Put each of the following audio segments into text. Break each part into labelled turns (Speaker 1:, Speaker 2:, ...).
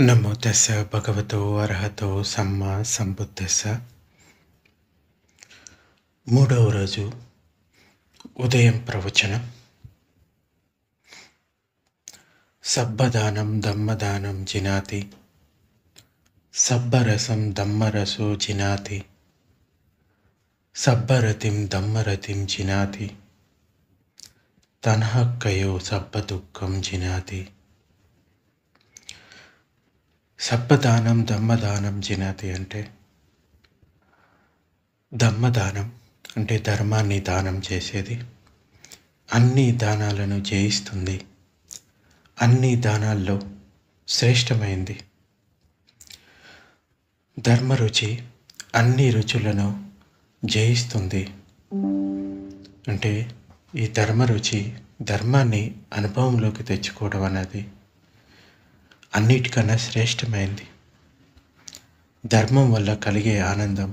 Speaker 1: నమో తస్స భగవతో అర్హతో సమ్మా సంబుద్ధస్స. మూడవ రోజు ఉదయం ప్రవచనం. సబ్బదానం దమ్మదానం జినాతి, సబ్బరసం దమ్మరసో జినాతి, సబ్బరతిం దమ్మరతిం జినాతి, తన్హక్కయో సబ్బ దుఃఖం జినాతి. సబ్బదానం దమ్మదానం జినాతి అంటే దమ్మదానం అంటే ధర్మాన్ని దానం చేసేది, అన్ని దానాలను జయిస్తుంది, అన్ని దానాల్లో శ్రేష్టమైంది. ధర్మరుచి అన్ని రుచులను జయిస్తుంది అంటే ఈ ధర్మరుచి ధర్మాన్ని అనుభవంలోకి తెచ్చుకోవడం అన్నది అన్నిటికన్నా శ్రేష్టమైంది. ధర్మం వల్ల కలిగే ఆనందం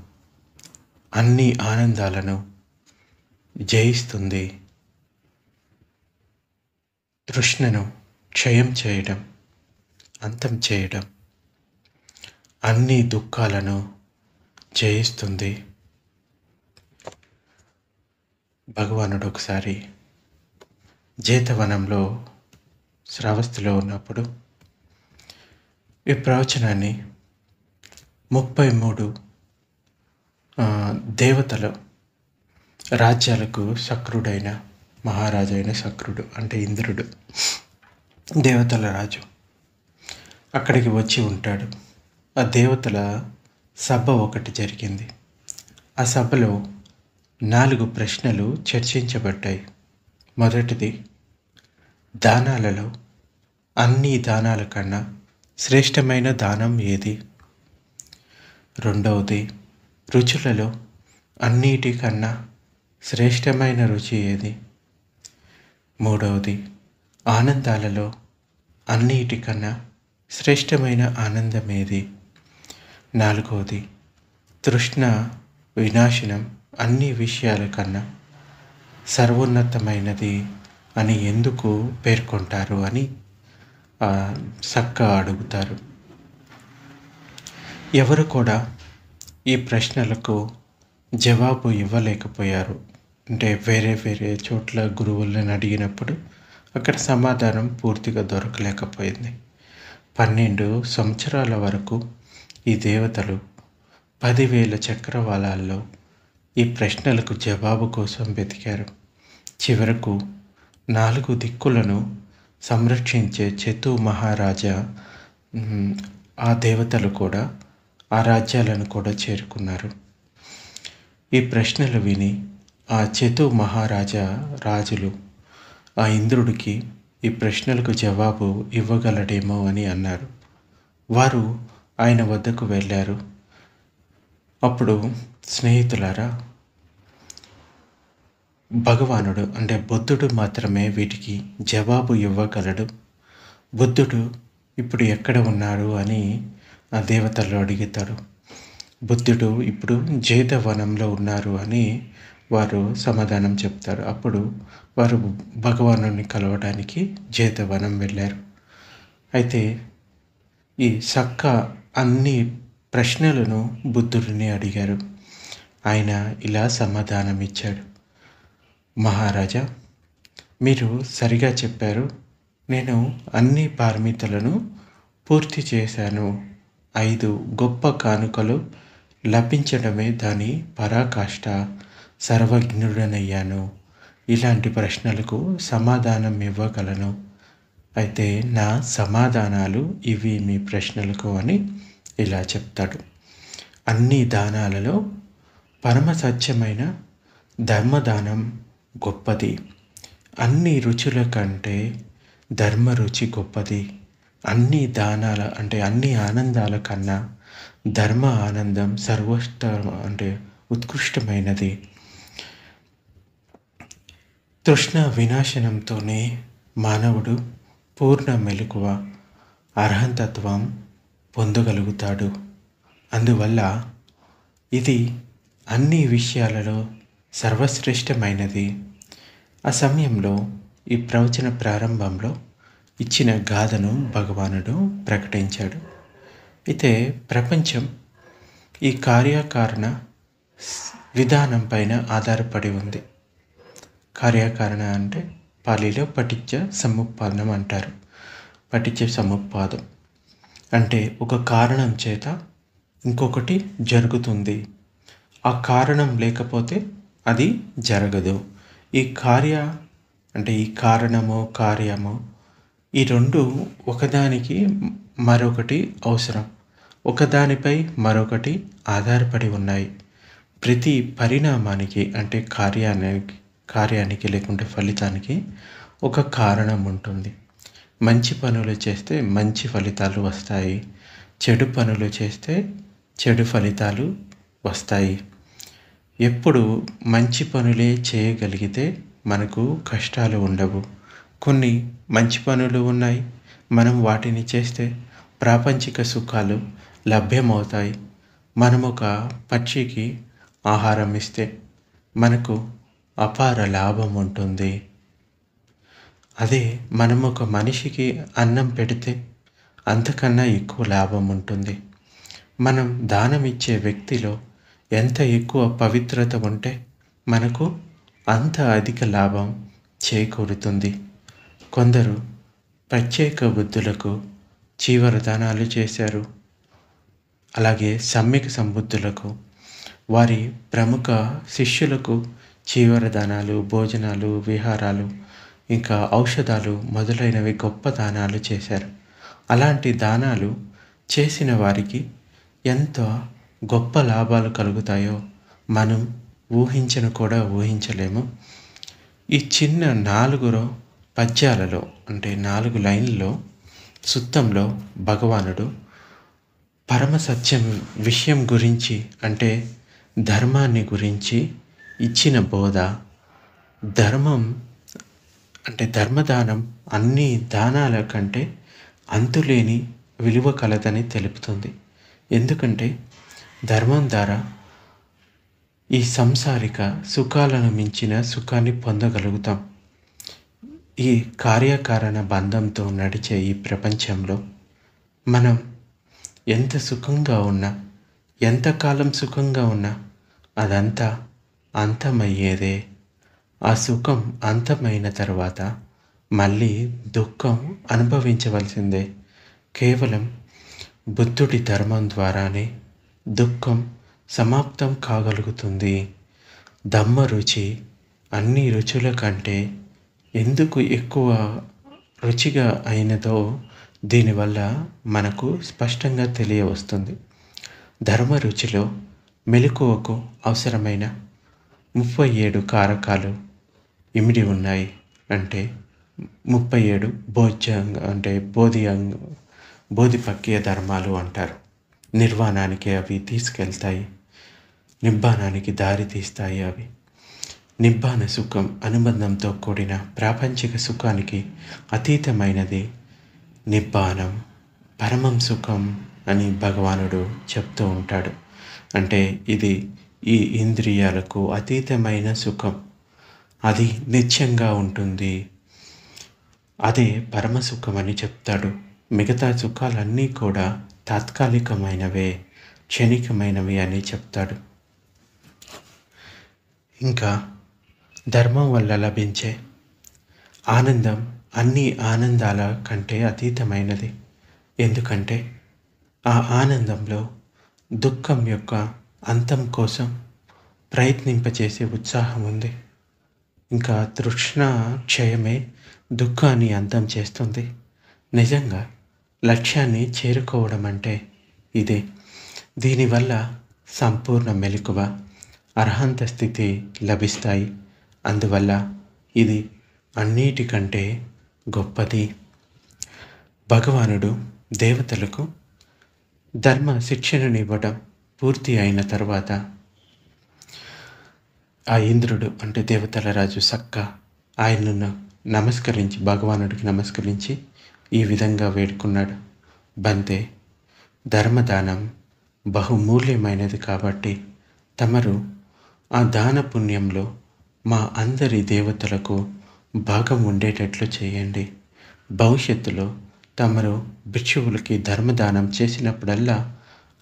Speaker 1: అన్ని ఆనందాలను జయిస్తుంది. తృష్ణను క్షయం చేయడం, అంతం చేయడం, అన్ని దుఃఖాలను జయిస్తుంది. భగవానుడు ఒకసారి జేతవనంలో శ్రావస్తిలో ఉన్నప్పుడు ఈ ప్రవచనాన్ని 33 దేవతల రాజ్యాలకు సక్రుడైన మహారాజైన సక్రుడు అంటే ఇంద్రుడు, దేవతల రాజు అక్కడికి వచ్చి ఉంటాడు. ఆ దేవతల సభ ఒకటి జరిగింది. ఆ సభలో 4 ప్రశ్నలు చర్చించబడ్డాయి. మొదటిది, దానాలలో అన్ని దానాల కన్నా శ్రేష్టమైన దానం ఏది? రెండవది, రుచులలో అన్నిటికన్నా శ్రేష్టమైన రుచి ఏది? మూడవది, ఆనందాలలో అన్నిటికన్నా శ్రేష్టమైన ఆనందం ఏది? నాలుగవది, తృష్ణ వినాశనం అన్ని విషయాల కన్నా సర్వోన్నతమైనది అని ఎందుకు పేర్కొంటారు అని సక్క అడుగుతారు. ఎవరు కూడా ఈ ప్రశ్నలకు జవాబు ఇవ్వలేకపోయారు. అంటే వేరే వేరే చోట్ల గురువులను అడిగినప్పుడు అక్కడ సమాధానం పూర్తిగా దొరకలేకపోయింది. 12 సంవత్సరాల వరకు ఈ దేవతలు 10,000 చక్రవాళాల్లో ఈ ప్రశ్నలకు జవాబు కోసం వెతికారు. చివరకు 4 దిక్కులను సంరక్షించే చతు మహారాజా ఆ దేవతలు కూడా ఆ రాజ్యాలను కూడా చేరుకున్నారు. ఈ ప్రశ్నలు విని ఆ చతు మహారాజా రాజులు ఆ ఇంద్రుడికి ఈ ప్రశ్నలకు జవాబు ఇవ్వగలడేమో అని అన్నారు. వారు ఆయన వద్దకు వెళ్ళారు. అప్పుడు స్నేహితులారా, భగవానుడు అంటే బుద్ధుడు మాత్రమే వీటికి జవాబు ఇవ్వగలడు. బుద్ధుడు ఇప్పుడు ఎక్కడ ఉన్నారు అని ఆ దేవతలు అడుగుతాడు. బుద్ధుడు ఇప్పుడు జేతవనంలో ఉన్నారు అని వారు సమాధానం చెప్తారు. అప్పుడు వారు భగవానుని కలవడానికి జేతవనం వెళ్ళారు. అయితే ఈ సక్క అన్ని ప్రశ్నలను బుద్ధుడిని అడిగారు. ఆయన ఇలా సమాధానం ఇచ్చాడు. మహారాజా, మీరు సరిగా చెప్పారు. నేను అన్ని పారమితులను పూర్తి చేశాను. 5 గొప్ప కానుకలు లభించడమే దాని పరాకాష్ట. సర్వజ్ఞుడనయ్యాను. ఇలాంటి ప్రశ్నలకు సమాధానం ఇవ్వగలను. అయితే నా సమాధానాలు ఇవి మీ ప్రశ్నలకు అని ఇలా చెప్తాడు. అన్ని దానాలలో పరమ సత్యమైన ధర్మదానం గొప్పది. అన్ని రుచుల కంటే ధర్మరుచి గొప్పది. అన్ని దానాల అంటే అన్ని ఆనందాల కన్నా ధర్మ ఆనందం ఉత్కృష్టమైనది. తృష్ణ వినాశనంతోనే మానవుడు పూర్ణ మెలకువ అర్హంతత్వం పొందగలుగుతాడు. అందువల్ల ఇది అన్ని విషయాలలో సర్వశ్రేష్టమైనది. ఆ సమయంలో ఈ ప్రవచన ప్రారంభంలో ఇచ్చిన గాథను భగవానుడు ప్రకటించాడు. అయితే ప్రపంచం ఈ కార్యకారణ విధానం పైన ఆధారపడి ఉంది. కార్యకారణ అంటే పాలీలో పటిచ్చ సముత్పాదనం అంటారు. పటిచ్చ సముత్పాదం అంటే ఒక కారణం చేత ఇంకొకటి జరుగుతుంది. ఆ కారణం లేకపోతే అది జరగదు. ఈ కారణము కార్యము ఈ రెండు ఒకదానికి మరొకటి అవసరం. ఒకదానిపై మరొకటి ఆధారపడి ఉన్నాయి. ప్రతి పరిణామానికి అంటే కార్యానికి లేకుంటే ఫలితానికి ఒక కారణం ఉంటుంది. మంచి పనులు చేస్తే మంచి ఫలితాలు వస్తాయి, చెడు పనులు చేస్తే చెడు ఫలితాలు వస్తాయి. ఎప్పుడు మంచి పనులే చేయగలిగితే మనకు కష్టాలు ఉండవు. కొన్ని మంచి పనులు ఉన్నాయి, మనం వాటిని చేస్తే ప్రాపంచిక సుఖాలు లభ్యమవుతాయి. మనం ఒక పక్షికి ఆహారం ఇస్తే మనకు అపార లాభం ఉంటుంది. అదే మనం ఒక మనిషికి అన్నం పెడితే అంతకన్నా ఎక్కువ లాభం ఉంటుంది. మనం దానం ఇచ్చే వ్యక్తిలో ఎంత ఎక్కువ పవిత్రత ఉంటే మనకు అంత అధిక లాభం చేకూరుతుంది. కొందరు ప్రత్యేక బుద్ధులకు చీవర దానాలు చేశారు. అలాగే సమ్యక్ సంబుద్ధులకు, వారి ప్రముఖ శిష్యులకు చీవర దానాలు, భోజనాలు, విహారాలు, ఇంకా ఔషధాలు మొదలైనవి గొప్ప దానాలు చేశారు. అలాంటి దానాలు చేసిన వారికి ఎంత గొప్ప లాభాలు కలుగుతాయో మనం ఊహించలేము. ఈ చిన్న 4 పద్యాలలో అంటే 4 లైన్లలో సుత్తంలో భగవానుడు పరమ సత్యం విషయం గురించి అంటే ధర్మాన్ని గురించి ఇచ్చిన బోధ, ధర్మం అంటే ధర్మదానం అన్ని దానాల కంటే అంతులేని విలువ కలదని తెలుపుతుంది. ఎందుకంటే ధర్మం ద్వారా ఈ సంసారిక సుఖాలను మించిన సుఖాన్ని పొందగలుగుతాం. ఈ కార్యకారణ బంధంతో నడిచే ఈ ప్రపంచంలో మనం ఎంత సుఖంగా ఉన్నా, ఎంతకాలం సుఖంగా ఉన్నా అదంతా అంతమయ్యేదే. ఆ సుఖం అంతమైన తర్వాత మళ్ళీ దుఃఖం అనుభవించవలసిందే. కేవలం బుద్ధుడి ధర్మం ద్వారానే దుఃఖం సమాప్తం కాగలుగుతుంది. దమ్మ రుచి అన్ని రుచుల కంటే ఎందుకు ఎక్కువ రుచిగా అయినదో దీనివల్ల మనకు స్పష్టంగా తెలియవస్తుంది. ధర్మ రుచిలో మెలకువకు అవసరమైన 37 కారకాలు ఇమిడి ఉన్నాయి. అంటే 37 బోధిపక్కియ ధర్మాలు అంటారు. నిర్వాణానికి అవి తీసుకెళ్తాయి, నిబ్బానానికి దారి తీస్తాయి. అవి నిబ్బాన సుఖం అనుబంధంతో కూడిన ప్రాపంచిక సుఖానికి అతీతమైనది నిబ్బానం, పరమం సుఖం అని భగవానుడు చెప్తూ ఉంటాడు. అంటే ఇది ఈ ఇంద్రియాలకు అతీతమైన సుఖం, అది నిత్యంగా ఉంటుంది. అదే పరమసుఖం అని చెప్తాడు. మిగతా సుఖాలన్నీ కూడా తాత్కాలికమైనవే, క్షణికమైనవి అని చెప్తాడు. ఇంకా ధర్మం వల్ల లభించే ఆనందం అన్ని ఆనందాల కంటే అతీతమైనది. ఎందుకంటే ఆ ఆనందంలో దుఃఖం యొక్క అంతం కోసం ప్రయత్నింపచేసే ఉత్సాహం ఉంది. ఇంకా తృష్ణ క్షయమే దుఃఖాన్ని అంతం చేస్తుంది. నిజంగా లక్ష్యాన్ని చేరుకోవడం అంటే ఇదే. దీనివల్ల సంపూర్ణ మెలకువ, అర్హంత స్థితి లభిస్తాయి. అందువల్ల ఇది అన్నిటికంటే గొప్పది. భగవానుడు దేవతలకు ధర్మ శిక్షణనివ్వడం పూర్తి అయిన తర్వాత ఆ ఇంద్రుడు అంటే దేవతల రాజు సక్క ఆయనను భగవానుడికి నమస్కరించి ఈ విధంగా వేడుకున్నాడు. బంతే, ధర్మదానం బహుమూల్యమైనది కాబట్టి తమరు ఆ దాన పుణ్యంలో మా అందరి దేవతలకు భాగం ఉండేటట్లు చేయండి. భవిష్యత్తులో తమరు భిక్షువులకి ధర్మదానం చేసినప్పుడల్లా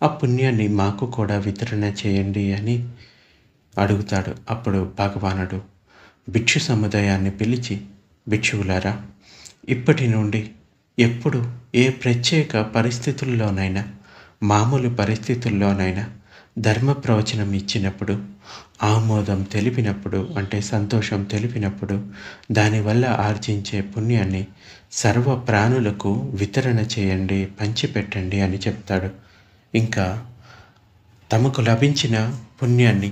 Speaker 1: ఆ పుణ్యాన్ని మాకు కూడా వితరణ చేయండి అని అడుగుతాడు. అప్పుడు భగవానుడు భిక్షు సముదాయాన్ని పిలిచి, భిక్షువులారా, ఇప్పటి నుండి ఎప్పుడు ఏ ప్రత్యేక పరిస్థితుల్లోనైనా, మామూలు పరిస్థితుల్లోనైనా ధర్మ ప్రవచనం ఇచ్చినప్పుడు, ఆమోదం తెలిపినప్పుడు, అంటే సంతోషం తెలిపినప్పుడు దానివల్ల ఆర్జించే పుణ్యాన్ని సర్వ ప్రాణులకు వితరణ చేయండి, పంచిపెట్టండి అని చెప్తాడు. ఇంకా తమకు లభించిన పుణ్యాన్ని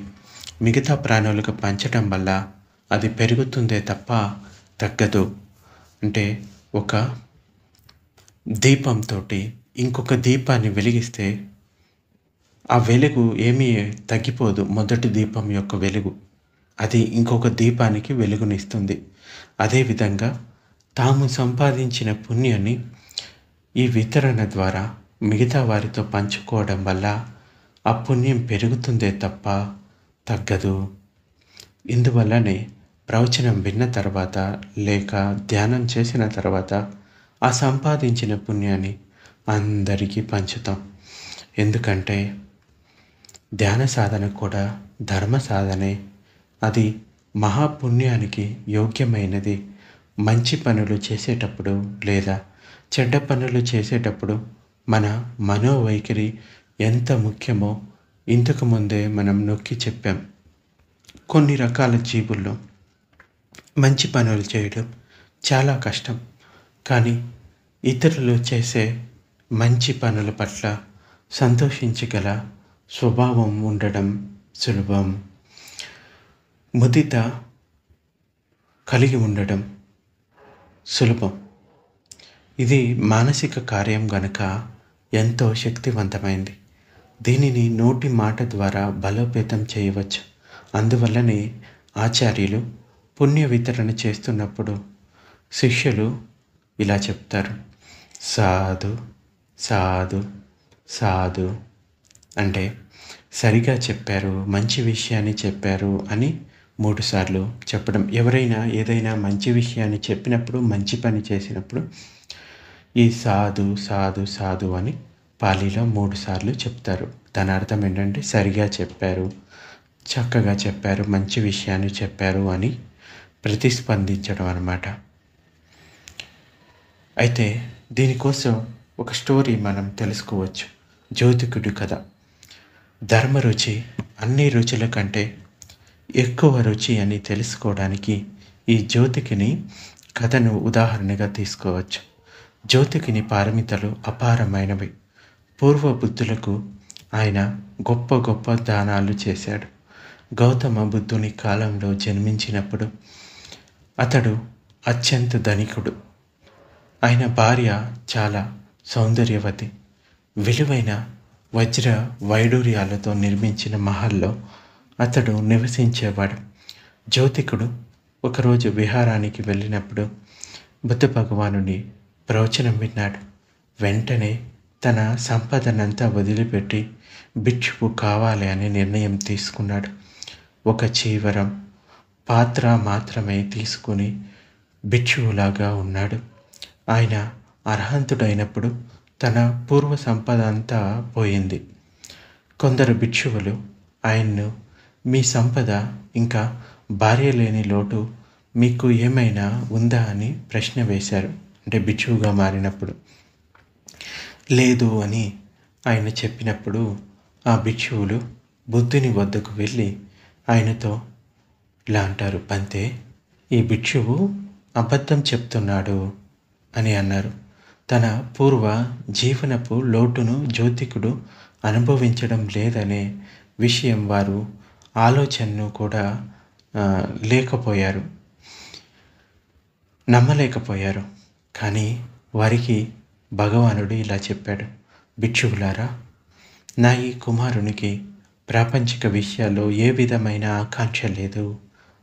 Speaker 1: మిగతా ప్రాణులకు పంచటం వల్ల అది పెరుగుతుందే తప్ప తగ్గదు. అంటే ఒక దీపంతో ఇంకొక దీపాన్ని వెలిగిస్తే ఆ వెలుగు ఏమీ తగ్గిపోదు. మొదటి దీపం యొక్క వెలుగు అది ఇంకొక దీపానికి వెలుగునిస్తుంది. అదేవిధంగా తాము సంపాదించిన పుణ్యాన్ని ఈ వితరణ ద్వారా మిగతా వారితో పంచుకోవడం వల్ల ఆ పుణ్యం పెరుగుతుందే తప్ప తగ్గదు. ఇందువల్లనే ప్రవచనం విన్న తర్వాత లేక ధ్యానం చేసిన తర్వాత ఆ సంపాదించిన పుణ్యాన్ని అందరికీ పంచుతాం. ఎందుకంటే ధ్యాన సాధన కూడా ధర్మ సాధనే. అది మహాపుణ్యానికి యోగ్యమైనది. మంచి పనులు చేసేటప్పుడు లేదా చెడ్డ పనులు చేసేటప్పుడు మన మనోవైఖరి ఎంత ముఖ్యమో ఇంతకు ముందే మనం నొక్కి చెప్పాం. కొన్ని రకాల జీవుల్లో మంచి పనులు చేయడం చాలా కష్టం, కానీ ఇతరులు చేసే మంచి పనుల పట్ల సంతోషించగల స్వభావం ఉండడం సులభం. ముదిత కలిగి ఉండడం సులభం. ఇది మానసిక కార్యం గనుక ఎంతో శక్తివంతమైంది. దీనిని నోటి మాట ద్వారా బలోపేతం చేయవచ్చు. అందువల్లనే ఆచార్యులు పుణ్య వితరణ చేస్తున్నప్పుడు శిష్యులు ఇలా చెప్తారు: సాధు సాధు సాధు. అంటే సరిగా చెప్పారు, మంచి విషయాన్ని చెప్పారు అని 3 సార్లు చెప్పడం. ఎవరైనా ఏదైనా మంచి విషయాన్ని చెప్పినప్పుడు, మంచి పని చేసినప్పుడు ఈ సాధు సాధు సాధు అని పాలీలో 3 సార్లు చెప్తారు. దాని అర్థం ఏంటంటే సరిగా చెప్పారు, చక్కగా చెప్పారు, మంచి విషయాన్ని చెప్పారు అని ప్రతిస్పందించడం అన్నమాట. అయితే దీనికోసం ఒక స్టోరీ మనం తెలుసుకోవచ్చు. జ్యోతికుడి కథ. ధర్మరుచి అన్ని రుచుల కంటే ఎక్కువ రుచి అని తెలుసుకోవడానికి ఈ జ్యోతికిని కథను ఉదాహరణగా తీసుకోవచ్చు. జ్యోతికిని పారమితలు అపారమైనవి. పూర్వ బుద్ధులకు ఆయన గొప్ప గొప్ప దానాలు చేశాడు. గౌతమ బుద్ధుని కాలంలో జన్మించినప్పుడు అతడు అత్యంత ధనికుడు. ఆయన భార్య చాలా సౌందర్యవతి. విలువైన వజ్ర వైడూర్యాలతో నిర్మించిన మహల్లో అతడు నివసించేవాడు. జ్యోతికుడు ఒకరోజు విహారానికి వెళ్ళినప్పుడు బుద్ధ భగవానుని ప్రవచనం విన్నాడు. వెంటనే తన సంపదనంతా వదిలిపెట్టి భిక్షువు కావాలి అని నిర్ణయం తీసుకున్నాడు. ఒక చీవరం పాత్ర మాత్రమే తీసుకుని భిక్షువులాగా ఉన్నాడు. ఆయన అర్హంతుడైనప్పుడు తన పూర్వ సంపద అంతా పోయింది. కొందరు భిక్షువులు ఆయన్ను, మీ సంపద ఇంకా భార్య లేని లోటు మీకు ఏమైనా ఉందా అని ప్రశ్న వేశారు. అంటే భిక్షువుగా మారినప్పుడు. లేదు అని ఆయన చెప్పినప్పుడు ఆ భిక్షువులు బుద్ధుని వద్దకు వెళ్ళి ఆయనతో ఇలా అంటారు: పంతే, ఈ భిక్షువు అబద్ధం చెప్తున్నాడు అని అన్నారు. తన పూర్వ జీవనపు లోటును జ్యోతికుడు అనుభవించడం లేదనే విషయం వారు ఆలోచనను కూడా నమ్మలేకపోయారు. కానీ వారికి భగవానుడు ఇలా చెప్పాడు: భిక్షువులారా, నా ఈ కుమారునికి ప్రాపంచిక విషయాల్లో ఏ విధమైన ఆకాంక్ష లేదు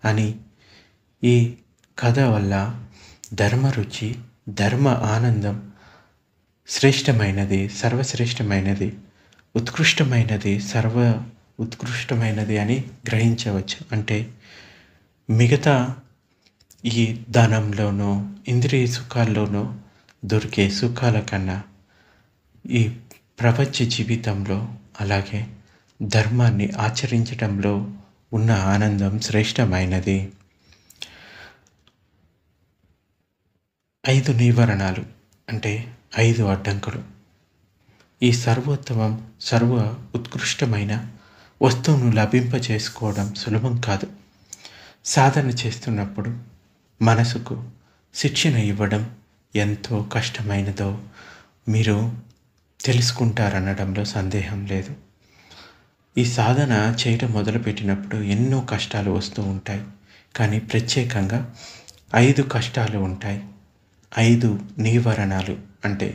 Speaker 1: అని. ఈ కథ వల్ల ధర్మరుచి, ధర్మ ఆనందం శ్రేష్టమైనది, సర్వశ్రేష్టమైనది, ఉత్కృష్టమైనది, ఉత్కృష్టమైనది అని గ్రహించవచ్చు. అంటే మిగతా ఈ ధనంలోనో ఇంద్రియ సుఖాల్లోనో దొరికే సుఖాల కన్నా ఈ ప్రపంచ జీవితంలో అలాగే ధర్మాన్ని ఆచరించడంలో ఉన్న ఆనందం శ్రేష్టమైనది. 5 నివారణలు అంటే 5 అడ్డంకులు. ఈ సర్వోత్తమం సర్వ ఉత్కృష్టమైన వస్తువును లభింపచేసుకోవడం సులభం కాదు. సాధన చేస్తున్నప్పుడు మనసుకు శిక్షణ ఇవ్వడం ఎంతో కష్టమైనదో మీరు తెలుసుకుంటారనడంలో సందేహం లేదు. ఈ సాధన చేయడం మొదలుపెట్టినప్పుడు ఎన్నో కష్టాలు వస్తూ ఉంటాయి. కానీ ప్రత్యేకంగా 5 కష్టాలు ఉంటాయి. 5 నివారణలు అంటే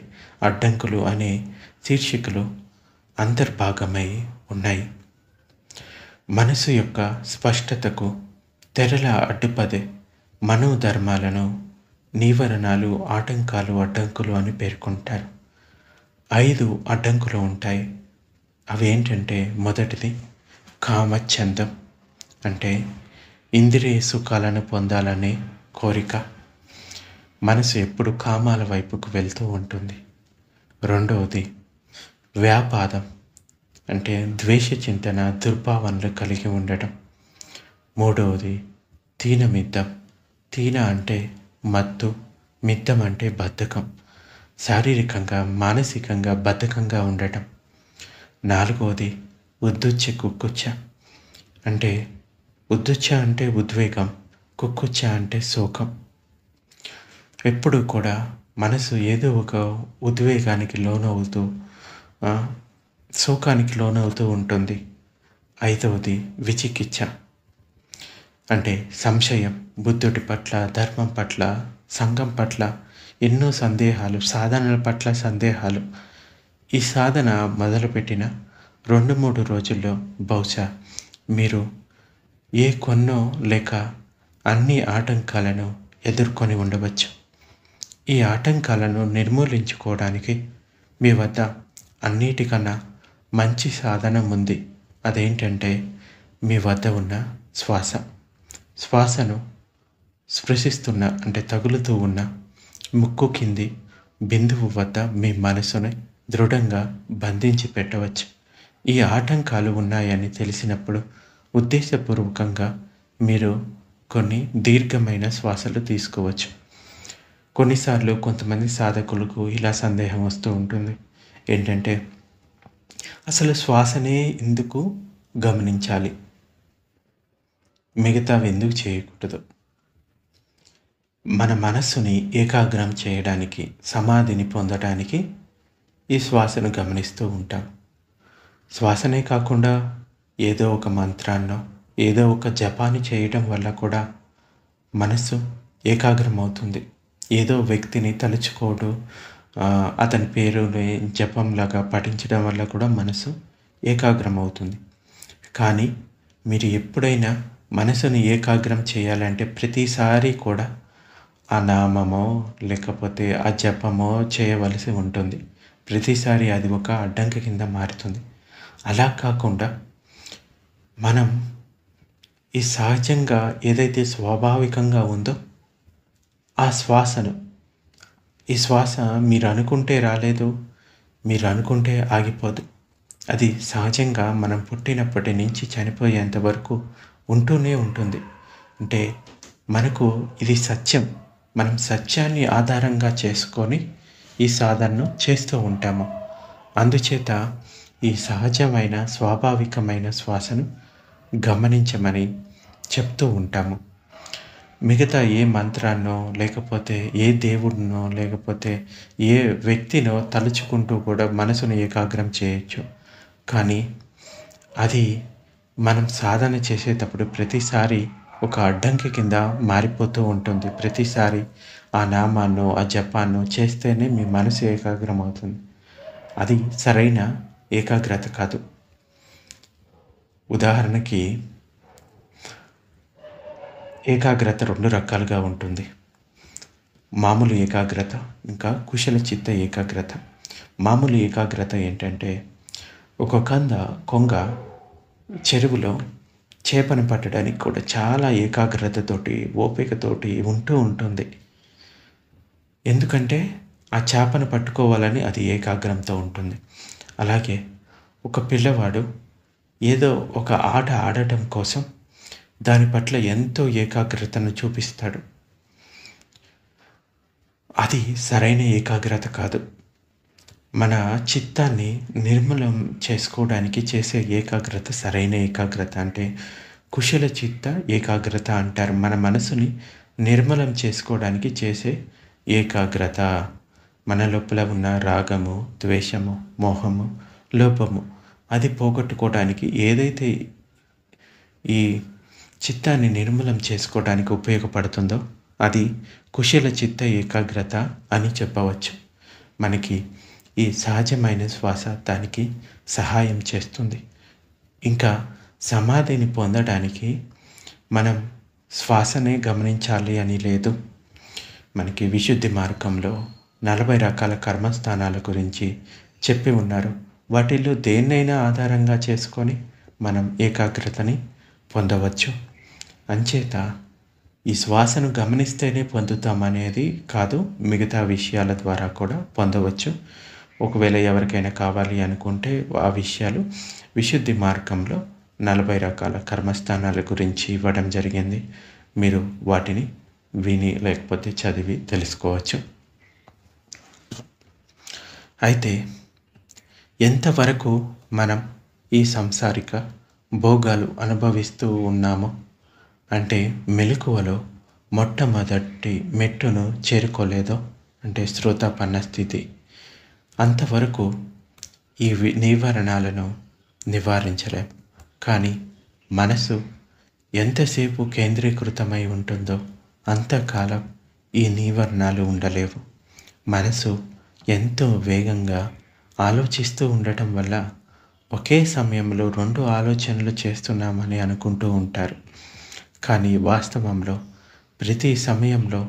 Speaker 1: అడ్డంకులు అనే శీర్షికలు అంతర్భాగమై ఉన్నాయి. మనసు యొక్క స్పష్టతకు తెరల అడ్డుపదే మనోధర్మాలను నివారణలు, ఆటంకాలు, అడ్డంకులు అని పేర్కొంటారు. 5 అడ్డంకులు ఉంటాయి. అవి ఏంటంటే, మొదటిది కామఛందం అంటే ఇంద్రియ సుఖాలను పొందాలనే కోరిక. మనసు ఎప్పుడు కామాల వైపుకు వెళ్తూ ఉంటుంది. రెండవది వ్యాపాదం అంటే ద్వేష చింతన, దుర్భావనలు కలిగి ఉండటం. మూడవది తీనమిద్దం. తీన అంటే మత్తు, మిద్దం అంటే బద్ధకం, శారీరకంగా మానసికంగా బద్ధకంగా ఉండటం. నాలుగవది ఉద్దుచ్చ కుక్కుచ్చ అంటే ఉద్దుచ్చ అంటే ఉద్వేగం, కుక్కుచ్చ అంటే శోకం. ఎప్పుడు కూడా మనసు ఏదో ఒక ఉద్వేగానికి లోనవుతూ శోకానికి లోనవుతూ ఉంటుంది. ఐదవది విచికిచ్చ అంటే సంశయం, బుద్ధుడి పట్ల, ధర్మం పట్ల, సంఘం పట్ల ఎన్నో సందేహాలు, సాధనల పట్ల సందేహాలు. ఈ సాధన మొదలుపెట్టిన 2-3 రోజుల్లో బహుశా మీరు కొన్నో లేక అన్ని ఆటంకాలను ఎదుర్కొని ఉండవచ్చు. ఈ ఆటంకాలను నిర్మూలించుకోవడానికి మీ వద్ద అన్నిటికన్నా మంచి సాధనం ఉంది. అదేంటంటే మీ వద్ద ఉన్న శ్వాస. శ్వాసను స్పృశిస్తున్న అంటే తగులుతూ ఉన్న ముక్కు కింది బిందువు వద్ద మీ మనసుని దృఢంగా బంధించి పెట్టవచ్చు. ఈ ఆటంకాలు ఉన్నాయని తెలిసినప్పుడు ఉద్దేశపూర్వకంగా మీరు కొన్ని దీర్ఘమైన శ్వాసలు తీసుకోవచ్చు. కొన్నిసార్లు కొంతమంది సాధకులకు ఇలా సందేహం వస్తూ ఉంటుంది. ఏంటంటే, అసలు శ్వాసనే ఎందుకు గమనించాలి, మిగతావి ఎందుకు చేయకూడదు? మన మనస్సుని ఏకాగ్రం చేయడానికి, సమాధిని పొందడానికి ఈ శ్వాసను గమనిస్తూ ఉంటాం. శ్వాసనే కాకుండా ఏదో ఒక మంత్రాన్నో ఏదో ఒక జపాన్ని చేయడం వల్ల కూడా మనస్సు ఏకాగ్రం అవుతుంది. ఏదో వ్యక్తిని తలుచుకోవడం, అతని పేరుని జపంలాగా పఠించడం వల్ల కూడా మనసు ఏకాగ్రం అవుతుంది. కానీ మీరు ఎప్పుడైనా మనసుని ఏకాగ్రం చేయాలంటే ప్రతిసారి కూడా ఆ నామమో లేకపోతే ఆ జపమో చేయవలసి ఉంటుంది. ప్రతిసారి అది ఒక అడ్డంకి కింద మారుతుంది. అలా కాకుండా మనం ఈ సహజంగా ఏదైతే స్వాభావికంగా ఉందో ఆ శ్వాసను, ఈ శ్వాస మీరు అనుకుంటే రాలేదు, మీరు అనుకుంటే ఆగిపోదు. అది సహజంగా మనం పుట్టినప్పటి నుంచి చనిపోయేంత వరకు ఉంటూనే ఉంటుంది. అంటే మనకు ఇది సత్యం. మనం సత్యాన్ని ఆధారంగా చేసుకొని ఈ సాధనను చేస్తూ ఉంటాము. అందుచేత ఈ సహజమైన స్వాభావికమైన శ్వాసను గమనించమని చెప్తూ ఉంటాము. మిగతా ఏ మంత్రాన్నో లేకపోతే ఏ దేవుడినో లేకపోతే ఏ వ్యక్తినో తలుచుకుంటూ కూడా మనసును ఏకాగ్రం చేయొచ్చు. కానీ అది మనం సాధన చేసేటప్పుడు ప్రతిసారి ఒక అడ్డంకి కింద మారిపోతూ ఉంటుంది. ప్రతిసారి ఆ నామాన్నో ఆ జపాన్నో చేస్తేనే మీ మనసు ఏకాగ్రం అవుతుంది. అది సరైన ఏకాగ్రత కాదు. ఉదాహరణకి ఏకాగ్రత 2 రకాలుగా ఉంటుంది. మామూలు ఏకాగ్రత, ఇంకా కుశల చిత్త ఏకాగ్రత. మామూలు ఏకాగ్రత ఏంటంటే, ఒక కొంగ చెరువులో చేపను పట్టడానికి కూడా చాలా ఏకాగ్రతతోటి, ఓపికతోటి ఉంటూ ఉంటుంది. ఎందుకంటే ఆ చేపను పట్టుకోవాలని అది ఏకాగ్రంతో ఉంటుంది. అలాగే ఒక పిల్లవాడు ఏదో ఒక ఆట ఆడటం కోసం దాని పట్ల ఎంతో ఏకాగ్రతను చూపిస్తాడు. అది సరైన ఏకాగ్రత కాదు. మన చిత్తాన్ని నిర్మలం చేసుకోవడానికి చేసే ఏకాగ్రత సరైన ఏకాగ్రత. అంటే కుశల చిత్త ఏకాగ్రత అంటారు. మన మనసుని నిర్మలం చేసుకోవడానికి చేసే ఏకాగ్రత. మన లోపల ఉన్న రాగము, ద్వేషము, మోహము, లోపము అది పోగొట్టుకోవడానికి ఏదైతే ఈ చిత్తాన్ని నిర్మూలం చేసుకోవడానికి ఉపయోగపడుతుందో అది కుశల చిత్త ఏకాగ్రత అని చెప్పవచ్చు. మనకి ఈ సహజమైన శ్వాస దానికి సహాయం చేస్తుంది. ఇంకా సమాధిని పొందడానికి మనం శ్వాసనే గమనించాలి అని లేదు. మనకి విశుద్ధి మార్గంలో 40 రకాల కర్మస్థానాల గురించి చెప్పి ఉన్నారు. వాటిల్లో దేన్నైనా ఆధారంగా చేసుకొని మనం ఏకాగ్రతని పొందవచ్చు. అంచేత ఈ శ్వాసను గమనిస్తేనే పొందుతామనేది కాదు, మిగతా విషయాల ద్వారా కూడా పొందవచ్చు. ఒకవేళ ఎవరికైనా కావాలి అనుకుంటే ఆ విషయాలు విశుద్ధి మార్గంలో 40 రకాల కర్మస్థానాల గురించి ఇవ్వడం జరిగింది. మీరు వాటిని విని లేకపోతే చదివి తెలుసుకోవచ్చు. అయితే ఎంతవరకు మనం ఈ సంసారిక భోగాలు అనుభవిస్తూ ఉన్నామో అంటే మెలకువలో మొట్టమొదటి మెట్టును చేరుకోలేదో అంటే శ్రోతాపన్న స్థితి, అంతవరకు ఈ నివారణాలను నివారించలేం. కానీ మనసు ఎంతసేపు కేంద్రీకృతమై ఉంటుందో అంతకాలం ఈ నివారణాలు ఉండలేవు. మనసు ఎంతో వేగంగా ఆలోచిస్తూ ఉండటం వల్ల ఒకే సమయంలో 2 ఆలోచనలు చేస్తున్నామని అనుకుంటూ ఉంటారు. కానీ వాస్తవంలో ప్రతి సమయంలో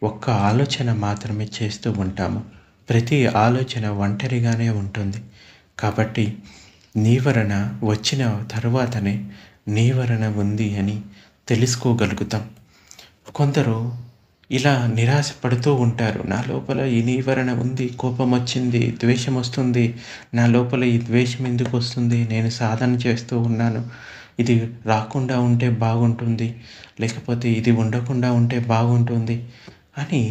Speaker 1: ఒక్క ఆలోచన మాత్రమే చేస్తూ ఉంటాము. ప్రతి ఆలోచన ఒంటరిగానే ఉంటుంది. కాబట్టి నివారణ వచ్చిన తరువాతనే నివారణ ఉంది అని తెలుసుకోగలుగుతాం. కొందరు ఇలా నిరాశపడుతూ ఉంటారు. నా లోపల ఈ నివారణ ఉంది, కోపం వచ్చింది, ద్వేషం వస్తుంది, నా లోపల ఈ ద్వేషం ఎందుకు వస్తుంది, నేను సాధన చేస్తూ ఉన్నాను, ఇది రాకుండా ఉంటే బాగుంటుంది, లేకపోతే ఇది ఉండకుండా ఉంటే బాగుంటుంది అని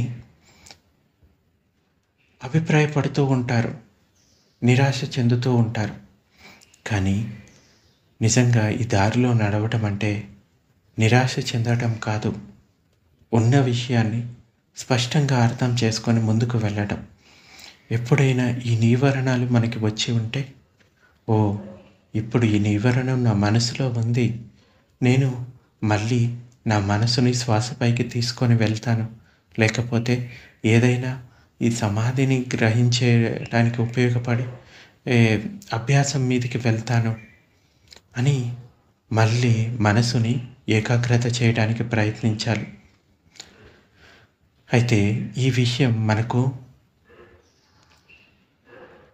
Speaker 1: అభిప్రాయపడుతూ ఉంటారు, నిరాశ చెందుతూ ఉంటారు. కానీ నిజంగా ఈ దారిలో నడవటం అంటే నిరాశ చెందటం కాదు, ఉన్న విషయాన్ని స్పష్టంగా అర్థం చేసుకొని ముందుకు వెళ్ళటం. ఎప్పుడైనా ఈ నివారణలు మనకి వచ్చి ఉంటే, ఓ ఇప్పుడు ఈ నివారణం నా మనసులో ఉంది, నేను మళ్ళీ నా మనసుని శ్వాసపైకి తీసుకొని వెళ్తాను, లేకపోతే ఏదైనా ఈ సమాధిని గ్రహించడానికి ఉపయోగపడే అభ్యాసం మీదకి వెళ్తాను అని మళ్ళీ మనసుని ఏకాగ్రత చేయడానికి ప్రయత్నించాలి. అయితే ఈ విషయం మనకు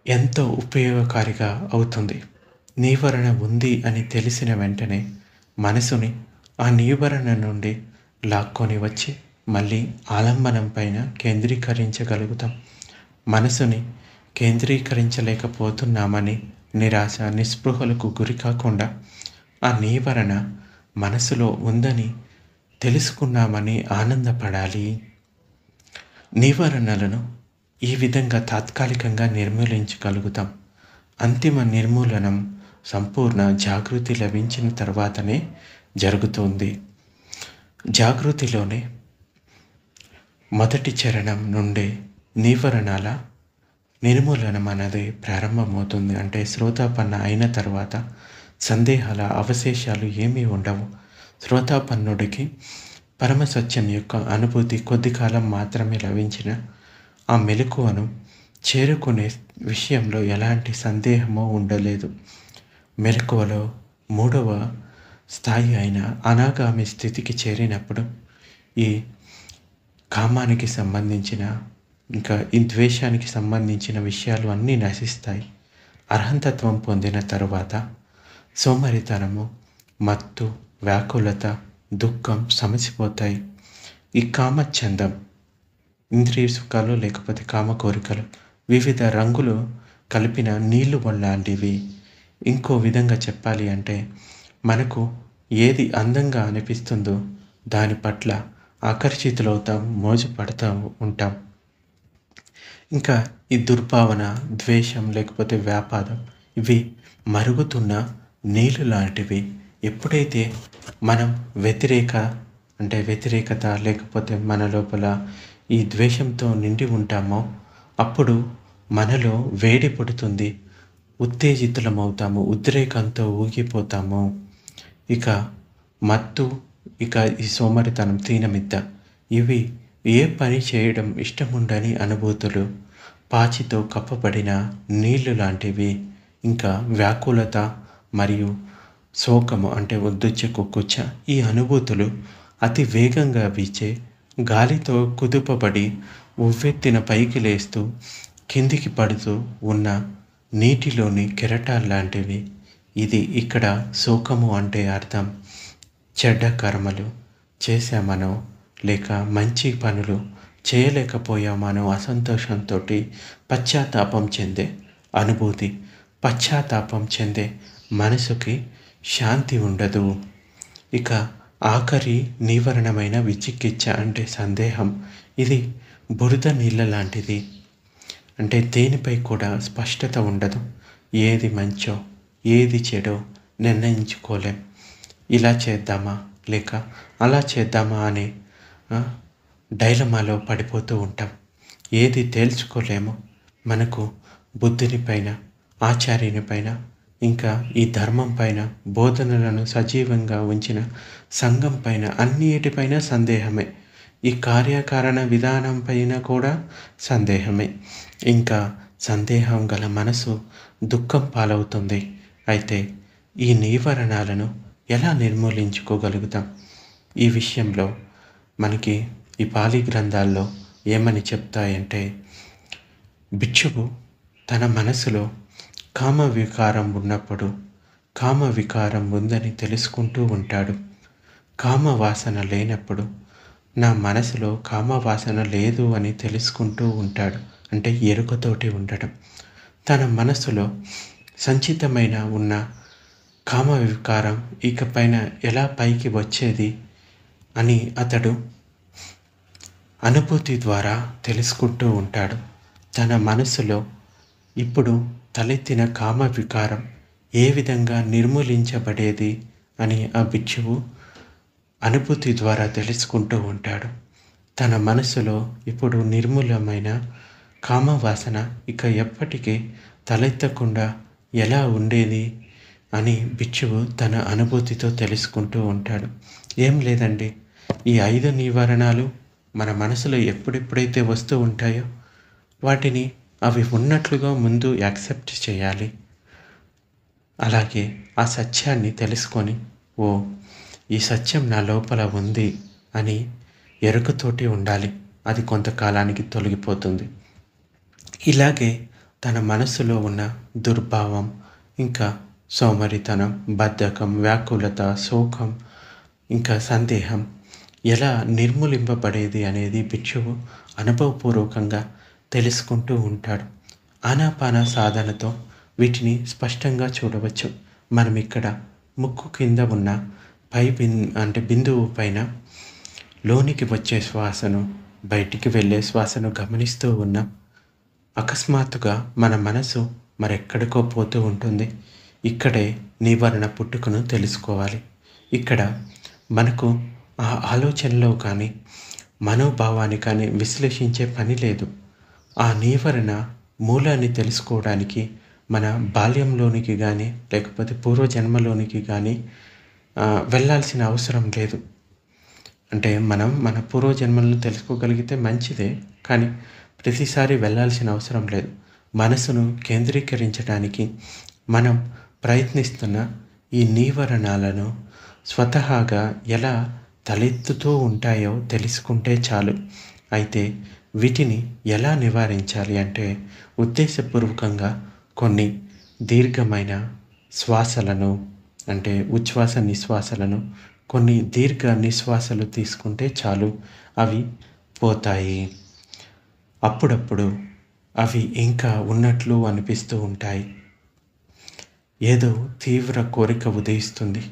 Speaker 1: ఎంతో ఉపయోగకారిగా అవుతుంది. నివారణ ఉంది అని తెలిసిన వెంటనే మనసుని ఆ నివారణ నుండి లాక్కొని వచ్చి మళ్ళీ ఆలంబనం పైన కేంద్రీకరించగలుగుతాం. మనసుని కేంద్రీకరించలేకపోతున్నామని నిరాశ, నిస్పృహలకు గురి కాకుండా ఆ నివారణ మనసులో ఉందని తెలుసుకున్నామని ఆనందపడాలి. నివారణలను ఈ విధంగా తాత్కాలికంగా నిర్మూలించగలుగుతాం. అంతిమ నిర్మూలనం సంపూర్ణ జాగృతి లభించిన తర్వాతనే జరుగుతుంది. జాగృతిలోనే మొదటి చరణం నుండే నివారణల నిర్మూలనం అనేది ప్రారంభమవుతుంది. అంటే శ్రోతాపన్న అయిన తర్వాత సందేహాల అవశేషాలు ఏమీ ఉండవు. శ్రోతాపన్నుడికి పరమసత్యం యొక్క అనుభూతి కొద్ది కాలం మాత్రమే లభించిన ఆ మెలకువను చేరుకునే విషయంలో ఎలాంటి సందేహమో ఉండలేదు. మెలకువలో 3వ స్థాయి అయిన అనాగామి స్థితికి చేరినప్పుడు ఈ కామానికి సంబంధించిన ఇంకా ఈ ద్వేషానికి సంబంధించిన విషయాలు అన్నీ నశిస్తాయి. అర్హంతత్వం పొందిన తరువాత సోమరితనము, మత్తు, వ్యాకులత, దుఃఖం సమసిపోతాయి. ఈ కామఛందం ఇంద్రియ సుఖాలు లేకపోతే కామ కోరికలు వివిధ రంగులు కలిపిన నీళ్లు లాంటివి. ఇంకో విధంగా చెప్పాలి అంటే మనకు ఏది అందంగా అనిపిస్తుందో దాని పట్ల ఆకర్షితులవుతాం, మోజు పడతా ఉంటాం. ఇంకా ఈ దుర్భావన, ద్వేషం లేకపోతే వ్యాపారం ఇవి మరుగుతున్న నీళ్ళు లాంటివి. ఎప్పుడైతే మనం వ్యతిరేకత లేకపోతే మన లోపల ఈ ద్వేషంతో నిండి ఉంటామో అప్పుడు మనలో వేడి పుడుతుంది, ఉత్తేజితులమవుతాము, ఉద్రేకంతో ఊగిపోతాము. ఇక మత్తు, ఇక ఈ సోమరితనం, తీనమిద్ద ఇవి ఏ పని చేయడం ఇష్టముండని అనుభూతులు, పాచితో కప్పబడిన నీళ్లు లాంటివి. ఇంకా వ్యాకులత మరియు శోకము అంటే ఉద్దుచ్చ కుక్కుచ్చ ఈ అనుభూతులు అతి వేగంగా వీచే గాలితో కుదుపబడి ఉవ్వెత్తిన పైకి లేస్తూ కిందికి పడుతూ ఉన్న నీటిలోని కెరటాల్లాంటివి. ఇది ఇక్కడ శోకము అంటే అర్థం చెడ్డ కర్మలు చేశామనో లేక మంచి పనులు చేయలేకపోయామనో అసంతోషంతో పశ్చాత్తాపం చెందే అనుభూతి. పశ్చాత్తాపం చెందే మనసుకి శాంతి ఉండదు. ఇక ఆఖరి నివారణమైన విచికిత్స అంటే సందేహం. ఇది బురద నీళ్ళ లాంటిది. అంటే దేనిపై కూడా స్పష్టత ఉండదు. ఏది మంచో ఏది చెడో నిర్ణయించుకోలేం. ఇలా చేద్దామా లేక అలా చేద్దామా అనే డైలమాలో పడిపోతూ ఉంటాం. ఏది తేల్చుకోలేమో. మనకు బుద్ధుని పైన, ఆచార్యుని పైన, ఇంకా ఈ ధర్మం పైన, బోధనలను సజీవంగా ఉంచిన సంఘం పైన, అన్నిటిపైన సందేహమే. ఈ కార్యకారణ విధానం పైన కూడా సందేహమే. ఇంకా సందేహం గల మనసు దుఃఖం పాలవుతుంది. అయితే ఈ నివారణలను ఎలా నిర్మూలించుకోగలుగుతాం? ఈ విషయంలో మనకి ఈ పాలి గ్రంథాల్లో ఏమని చెప్తాయంటే, భిక్షువు తన మనసులో కామ వికారం ఉన్నప్పుడు కామ వికారం ఉందని తెలుసుకుంటూ ఉంటాడు. కామ వాసన లేనప్పుడు నా మనసులో కామ వాసన లేదు అని తెలుసుకుంటూ ఉంటాడు. అంటే ఎరుకతోటి ఉండటం. తన మనసులో సంచితమైన ఉన్న కామ వికారం ఇకపైన ఎలా పైకి వచ్చేది అని అతడు అనుభూతి ద్వారా తెలుసుకుంటూ ఉంటాడు. తన మనసులో ఇప్పుడు తలెత్తిన కామ వికారం ఏ విధంగా నిర్మూలించబడేది అని ఆ భిక్షువు అనుభూతి ద్వారా తెలుసుకుంటూ ఉంటాడు. తన మనసులో ఇప్పుడు నిర్మూలమైన కామవాసన ఇక ఎప్పటికీ తలెత్తకుండా ఎలా ఉండేది అని భిక్షువు తన అనుభూతితో తెలుసుకుంటూ ఉంటాడు. ఏం లేదండి, ఈ 5 నివారణలు మన మనసులో ఎప్పుడెప్పుడైతే వస్తూ ఉంటాయో వాటిని అవి ఉన్నట్లుగా ముందు యాక్సెప్ట్ చేయాలి. అలాగే ఆ సత్యాన్ని తెలుసుకొని, ఓ ఈ సత్యం నా లోపల ఉంది అని ఎరుకతోటి ఉండాలి. అది కొంతకాలానికి తొలగిపోతుంది. ఇలాగే తన మనసులో ఉన్న దుర్భావం, ఇంకా సోమరితనం, బద్ధకం, వ్యాకులత, శోకం, ఇంకా సందేహం ఎలా నిర్మూలింపబడేది అనేది భిక్షువు అనుభవపూర్వకంగా తెలుసుకుంటూ ఉంటాడు. ఆనాపాన సాధనతో వీటిని స్పష్టంగా చూడవచ్చు. మనం ఇక్కడ ముక్కు కింద ఉన్న బిందువు పైన లోనికి వచ్చే శ్వాసను, బయటికి వెళ్ళే శ్వాసను గమనిస్తూ ఉన్నాం. అకస్మాత్తుగా మన మనసు మరెక్కడికో పోతూ ఉంటుంది. ఇక్కడే నివారణ పుట్టుకను తెలుసుకోవాలి. ఇక్కడ మనకు ఆ ఆలోచనలో కానీ మనోభావాన్ని కానీ విశ్లేషించే పని లేదు. ఆ నివారణ మూలాన్ని తెలుసుకోవడానికి మన బాల్యంలోనికి కానీ లేకపోతే పూర్వజన్మలోనికి కానీ వెళ్ళాల్సిన అవసరం లేదు. అంటే మనం మన పూర్వజన్మలను తెలుసుకోగలిగితే మంచిదే, కానీ ప్రతిసారి వెళ్ళాల్సిన అవసరం లేదు. మనసును కేంద్రీకరించడానికి మనం ప్రయత్నిస్తున్న ఈ నివారణలను స్వతహాగా ఎలా తలెత్తుతూ ఉంటాయో తెలుసుకుంటే చాలు. అయితే వీటిని ఎలా నివారించాలి అంటే ఉద్దేశపూర్వకంగా కొన్ని దీర్ఘమైన శ్వాసలను, అంటే ఉచ్ఛ్వాస నిశ్వాసలను, కొన్ని దీర్ఘ నిశ్వాసలు తీసుకుంటే చాలు, అవి పోతాయి. అప్పుడప్పుడు అవి ఇంకా ఉన్నట్లు అనిపిస్తూ ఉంటాయి. ఏదో తీవ్ర కోరిక ఉదయిస్తుంది.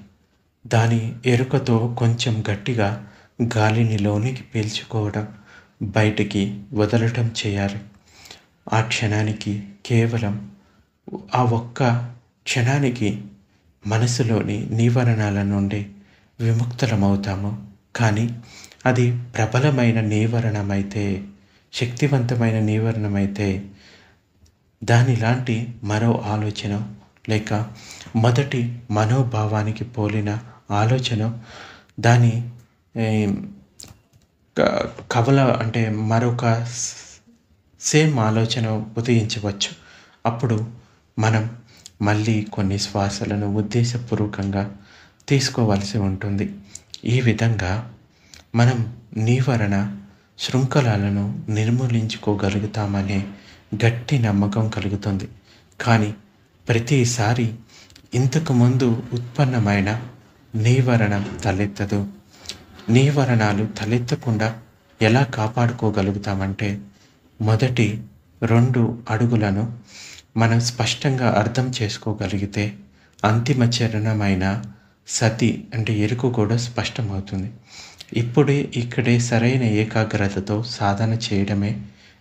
Speaker 1: దాని ఎరుకతో కొంచెం గట్టిగా గాలిని లోనికి పీల్చుకోవడం, బయటికి వదలటం చేయాలి. ఆ క్షణానికి, కేవలం ఆ ఒక్క క్షణానికి మనసులోని నీవరణాల నుండి విముక్తులమవుతాము. కానీ అది ప్రబలమైన నీవరణమైతే, శక్తివంతమైన నీవరణమైతే, దానిలాంటి మరో ఆలోచన లేక మొదటి మనోభావానికి పోలిన ఆలోచన దాని కవల అంటే మరొక సేమ్ ఆలోచన ఉదయించవచ్చు. అప్పుడు మనం మళ్ళీ కొన్ని శ్వాసలను ఉద్దేశపూర్వకంగా తీసుకోవాల్సి ఉంటుంది. ఈ విధంగా మనం నీవరణ శృంఖలాలను నిర్మూలించుకోగలుగుతామనే గట్టి నమ్మకం కలుగుతుంది. కానీ ప్రతిసారి ఇంతకుముందు ఉత్పన్నమైన నీవరణం తలెత్తదు. నీవరణాలు తలెత్తకుండా ఎలా కాపాడుకోగలుగుతామంటే, మొదటి 2 అడుగులను మనం స్పష్టంగా అర్థం చేసుకోగలిగితే అంతిమ చరణమైన సతి అంటే ఎరుకు కూడా స్పష్టమవుతుంది. ఇక్కడే సరైన ఏకాగ్రతతో సాధన చేయడమే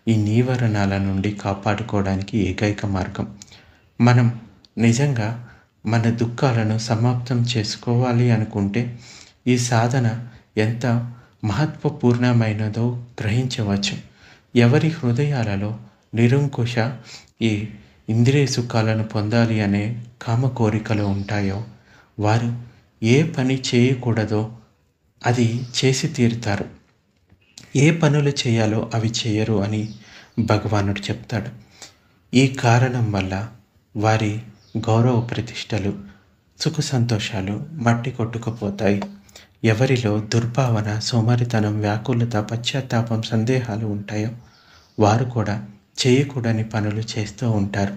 Speaker 1: ఈ నీవరణాల నుండి కాపాడుకోవడానికి ఏకైక మార్గం. మనం నిజంగా మన దుఃఖాలను సమాప్తం చేసుకోవాలి అనుకుంటే ఈ సాధన ఎంత మహత్వపూర్ణమైనదో గ్రహించవచ్చు. ఎవరి హృదయాలలో నిరంకుశ ఈ ఇంద్రియ సుఖాలను పొందాలి అనే కామ కోరికలు ఉంటాయో వారు ఏ పని చేయకూడదో అది చేసి తీరుతారు. ఏ పనులు చేయాలో అవి చేయరు అని భగవానుడు చెప్తాడు. ఈ కారణం వల్ల వారి గౌరవ ప్రతిష్టలు, సుఖ సంతోషాలు మట్టి కొట్టుకుపోతాయి. ఎవరిలో దుర్భావన, సోమరితనం, వ్యాకులత, పశ్చాత్తాపం, సందేహాలు ఉంటాయో వారు కూడా చేయకూడని పనులు చేస్తూ ఉంటారు.